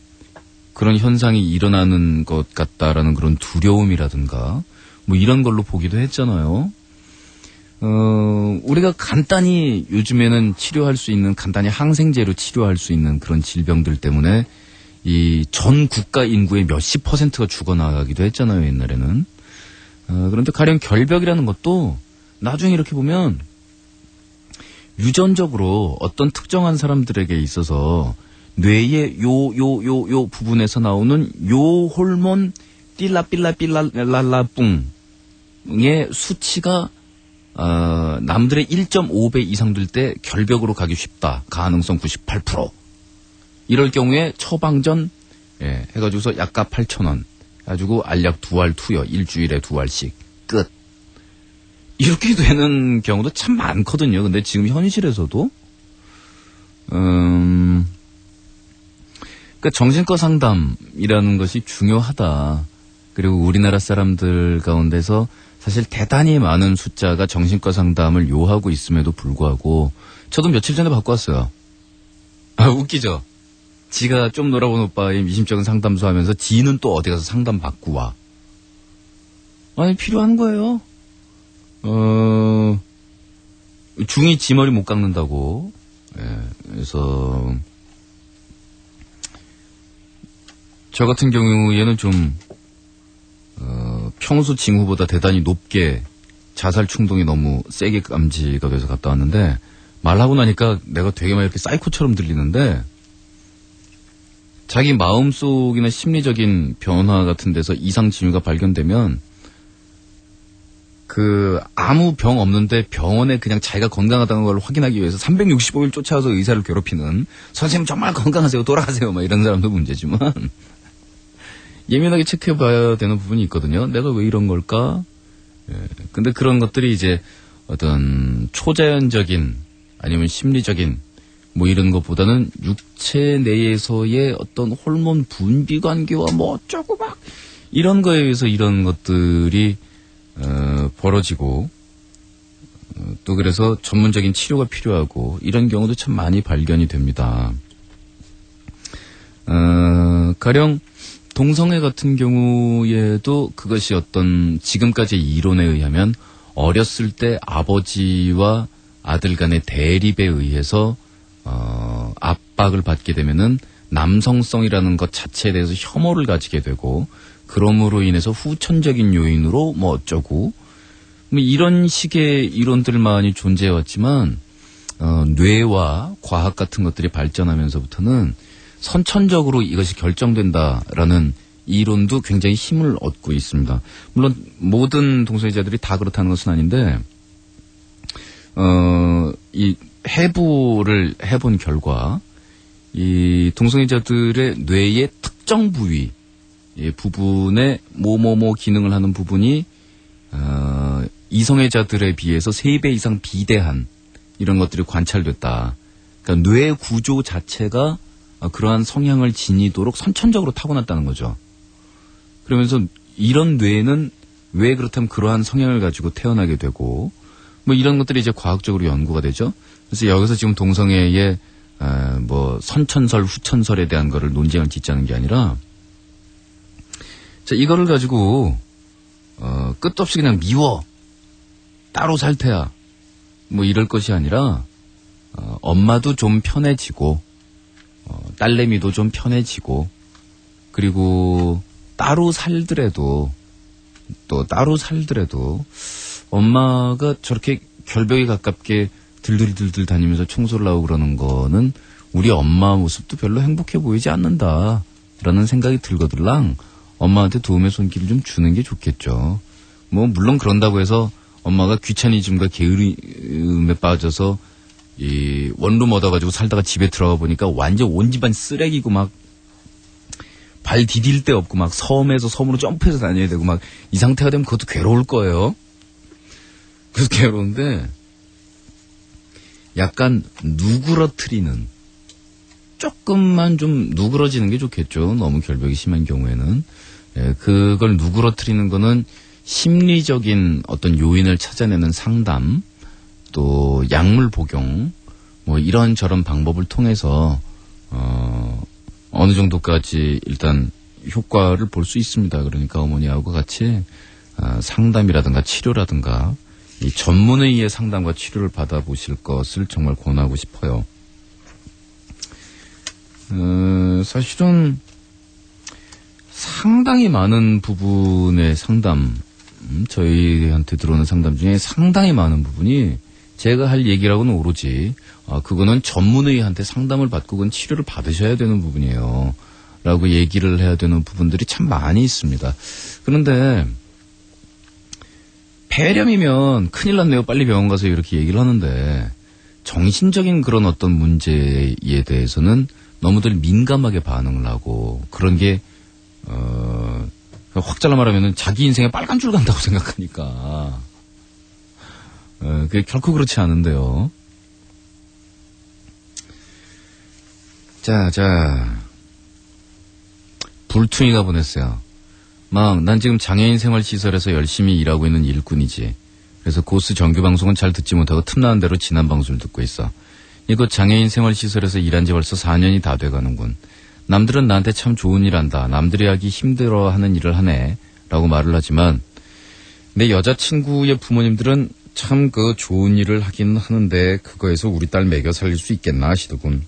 그런 현상이 일어나는 것 같다라는 그런 두려움이라든가 뭐 이런 걸로 보기도 했잖아요. 우리가 간단히 요즘에는 치료할 수 있는 간단히 항생제로 치료할 수 있는 그런 질병들 때문에 이 전 국가 인구의 몇십 %가 죽어나가기도 했잖아요, 옛날에는. 그런데 가령 결벽이라는 것도 나중에 이렇게 보면 유전적으로 어떤 특정한 사람들에게 있어서 뇌의 요 부분에서 나오는 요 호르몬 띠라삐라삐라랄라뿡의 수치가 남들의 1.5배 이상 될 때 결벽으로 가기 쉽다. 가능성 98%. 이럴 경우에 처방전 해가지고서 약값 8,000원 해가지고 알약 2알 투여 일주일에 2알씩 끝. 이렇게 되는 경우도 참 많거든요. 근데 지금 현실에서도 그러니까 정신과 상담이라는 것이 중요하다. 그리고 우리나라 사람들 가운데서 사실 대단히 많은 숫자가 정신과 상담을 요하고 있음에도 불구하고 저도 며칠 전에 받고 왔어요. 웃기죠? 지가 좀 놀아본 오빠의 미심쩍은 상담소 하면서 지는 또 어디 가서 상담 받고 와. 아니, 필요한 거예요. 중이 지 머리 못 깎는다고. 예, 그래서, 저 같은 경우에는 좀, 평소 징후보다 대단히 높게 자살 충동이 너무 세게 감지가 돼서 갔다 왔는데, 말하고 나니까 내가 되게 막 이렇게 사이코처럼 들리는데, 자기 마음속이나 심리적인 변화 같은 데서 이상 징후가 발견되면, 아무 병 없는데 병원에 그냥 자기가 건강하다는 걸 확인하기 위해서 365일 쫓아와서 의사를 괴롭히는, 선생님 정말 건강하세요, 돌아가세요, 막 이런 사람도 문제지만, 예민하게 체크해봐야 되는 부분이 있거든요. 내가 왜 이런 걸까? 예. 근데 그런 것들이 이제 어떤 초자연적인 아니면 심리적인 뭐 이런 것보다는 육체 내에서의 어떤 호르몬 분비 관계와 뭐 어쩌고 막 이런 거에 의해서 이런 것들이 벌어지고 또 그래서 전문적인 치료가 필요하고 이런 경우도 참 많이 발견이 됩니다. 가령 동성애 같은 경우에도 그것이 어떤 지금까지의 이론에 의하면 어렸을 때 아버지와 아들 간의 대립에 의해서 압박을 받게 되면은 남성성이라는 것 자체에 대해서 혐오를 가지게 되고 그럼으로 인해서 후천적인 요인으로 뭐 어쩌고 뭐 이런 식의 이론들만이 존재해왔지만 뇌와 과학 같은 것들이 발전하면서부터는 선천적으로 이것이 결정된다라는 이론도 굉장히 힘을 얻고 있습니다. 물론 모든 동성애자들이 다 그렇다는 것은 아닌데 이 해부를 해본 결과 이 동성애자들의 뇌의 특정 부위 부분에 뭐뭐뭐 기능을 하는 부분이 이성애자들에 비해서 3배 이상 비대한 이런 것들이 관찰됐다. 그러니까 뇌 구조 자체가 그러한 성향을 지니도록 선천적으로 타고났다는 거죠. 그러면서 이런 뇌는 왜 그렇다면 그러한 성향을 가지고 태어나게 되고 뭐 이런 것들이 이제 과학적으로 연구가 되죠. 그래서 여기서 지금 동성애의 뭐 선천설, 후천설에 대한 거를 논쟁을 짓자는 게 아니라 자, 이거를 가지고 끝도 없이 그냥 미워 따로 살 테야 뭐 이럴 것이 아니라 엄마도 좀 편해지고 딸내미도 좀 편해지고 그리고 따로 살더라도 엄마가 저렇게 결벽에 가깝게 들들들들 다니면서 청소를 하고 그러는 거는 우리 엄마 모습도 별로 행복해 보이지 않는다라는 생각이 들거들랑 엄마한테 도움의 손길을 좀 주는 게 좋겠죠. 뭐 물론 그런다고 해서 엄마가 귀차니즘과 게으름에 빠져서 이 원룸 얻어가지고 살다가 집에 들어가 보니까 완전 온 집안 쓰레기고 막 발 디딜 데 없고 막 섬에서 섬으로 점프해서 다녀야 되고 막 이 상태가 되면 그것도 괴로울 거예요. 그래서 괴로운데 약간 누그러뜨리는 조금만 좀 누그러지는 게 좋겠죠. 너무 결벽이 심한 경우에는. 예, 그걸 누그러뜨리는 거는 심리적인 어떤 요인을 찾아내는 상담 또 약물 복용 뭐 이런저런 방법을 통해서 어느 정도까지 일단 효과를 볼 수 있습니다. 그러니까 어머니하고 같이 상담이라든가 치료라든가 이 전문의의 상담과 치료를 받아보실 것을 정말 권하고 싶어요. 사실은 상당히 많은 부분의 상담, 저희한테 들어오는 상담 중에 상당히 많은 부분이 제가 할 얘기라고는 오로지 그거는 전문의한테 상담을 받고 그건 치료를 받으셔야 되는 부분이에요. 라고 얘기를 해야 되는 부분들이 참 많이 있습니다. 그런데 폐렴이면 큰일 났네요. 빨리 병원 가서 이렇게 얘기를 하는데 정신적인 그런 어떤 문제에 대해서는 너무들 민감하게 반응을 하고 그런 게 확 잘라 말하면은 자기 인생에 빨간 줄 간다고 생각하니까 그게 결코 그렇지 않은데요. 자 불퉁이가 보냈어요. 난 지금 장애인 생활시설에서 열심히 일하고 있는 일꾼이지. 그래서 고스 정규방송은 잘 듣지 못하고 틈나는 대로 지난 방송을 듣고 있어. 이거 장애인 생활시설에서 일한 지 벌써 4년이 다 돼가는군. 남들은 나한테 참 좋은 일 한다. 남들이 하기 힘들어하는 일을 하네. 라고 말을 하지만 내 여자친구의 부모님들은 참 그 좋은 일을 하긴 하는데 그거에서 우리 딸 먹여 살릴 수 있겠나 하시더군.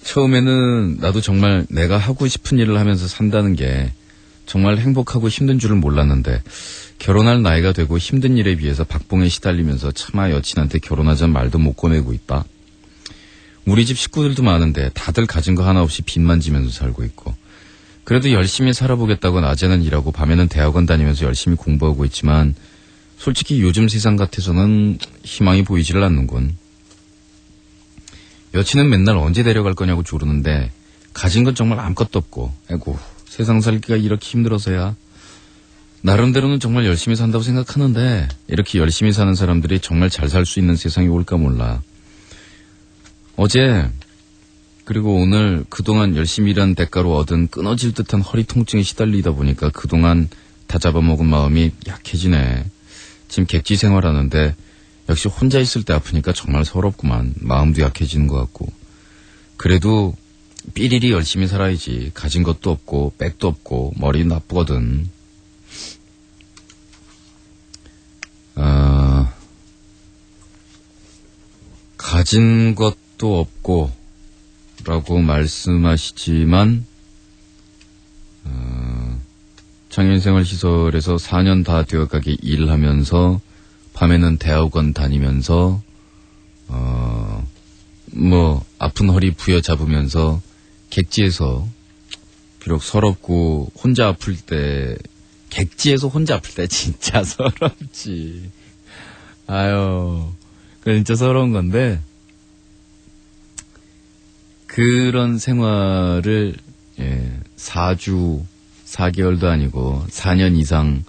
처음에는 나도 정말 내가 하고 싶은 일을 하면서 산다는 게 정말 행복하고 힘든 줄을 몰랐는데 결혼할 나이가 되고 힘든 일에 비해서 박봉에 시달리면서 차마 여친한테 결혼하자는 말도 못 꺼내고 있다. 우리 집 식구들도 많은데 다들 가진 거 하나 없이 빚만 지면서 살고 있고 그래도 열심히 살아보겠다고 낮에는 일하고 밤에는 대학원 다니면서 열심히 공부하고 있지만 솔직히 요즘 세상 같아서는 희망이 보이지를 않는군. 여친은 맨날 언제 데려갈 거냐고 조르는데 가진 건 정말 아무것도 없고 아이고 세상 살기가 이렇게 힘들어서야 나름대로는 정말 열심히 산다고 생각하는데 이렇게 열심히 사는 사람들이 정말 잘 살 수 있는 세상이 올까 몰라. 어제 그리고 오늘 그동안 열심히 일한 대가로 얻은 끊어질 듯한 허리 통증에 시달리다 보니까 그동안 다 잡아먹은 마음이 약해지네. 지금 객지 생활하는데 역시 혼자 있을 때 아프니까 정말 서럽구만. 마음도 약해지는 것 같고. 그래도 삐리리 열심히 살아야지. 가진 것도 없고 백도 없고 머리 나쁘거든. 가진 것도 없고 라고 말씀하시지만 장애인생활시설에서 4년 다 되어가게 일하면서 밤에는 대학원 다니면서 아픈 허리 부여잡으면서 객지에서 비록 서럽고 혼자 아플 때 객지에서 혼자 아플 때 진짜 서럽지. 아유, 그 진짜 서러운 건데 그런 생활을 4주 4개월도 아니고 4년 이상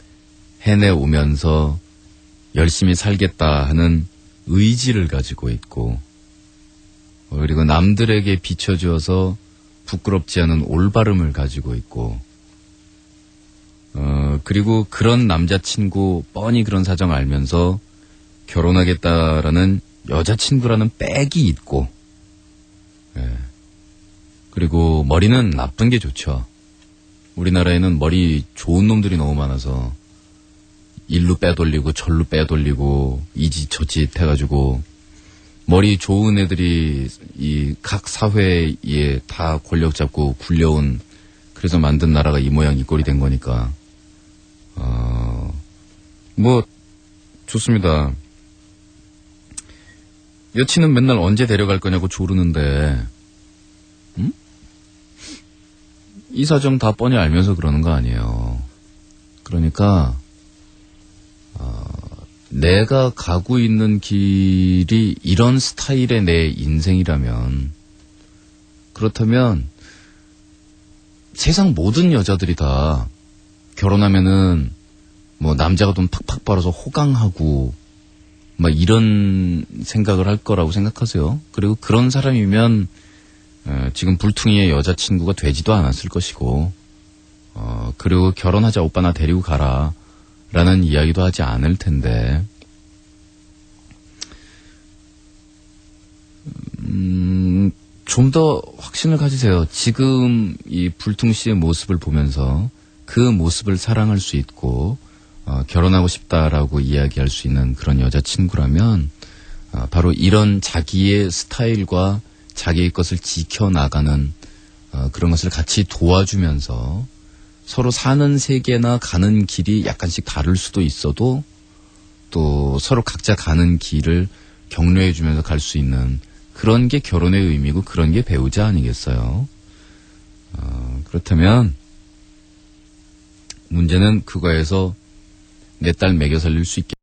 해내오면서 열심히 살겠다 하는 의지를 가지고 있고 그리고 남들에게 비춰주어서 부끄럽지 않은 올바름을 가지고 있고 그리고 그런 남자친구 뻔히 그런 사정 알면서 결혼하겠다라는 여자친구라는 백이 있고 그리고 머리는 나쁜 게 좋죠. 우리나라에는 머리 좋은 놈들이 너무 많아서 일로 빼돌리고 절로 빼돌리고 이짓 저짓 해가지고 머리 좋은 애들이 이 각 사회에 다 권력 잡고 굴려온 그래서 만든 나라가 이 모양 이 꼴이 된 거니까 좋습니다. 여친은 맨날 언제 데려갈 거냐고 조르는데 이 사정 다 뻔히 알면서 그러는 거 아니에요. 그러니까 내가 가고 있는 길이 이런 스타일의 내 인생이라면 그렇다면 세상 모든 여자들이 다 결혼하면은 남자가 돈 팍팍 벌어서 호강하고 이런 생각을 할 거라고 생각하세요. 그리고 그런 사람이면 지금 불퉁이의 여자친구가 되지도 않았을 것이고 그리고 결혼하자 오빠 나 데리고 가라 라는 이야기도 하지 않을 텐데 좀 더 확신을 가지세요. 지금 이 불퉁씨의 모습을 보면서 그 모습을 사랑할 수 있고 결혼하고 싶다라고 이야기할 수 있는 그런 여자친구라면 바로 이런 자기의 스타일과 자기의 것을 지켜나가는 그런 것을 같이 도와주면서 서로 사는 세계나 가는 길이 약간씩 다를 수도 있어도 또 서로 각자 가는 길을 격려해주면서 갈 수 있는 그런 게 결혼의 의미고 그런 게 배우자 아니겠어요? 그렇다면 문제는 그거에서 내 딸 먹여 살릴 수 있게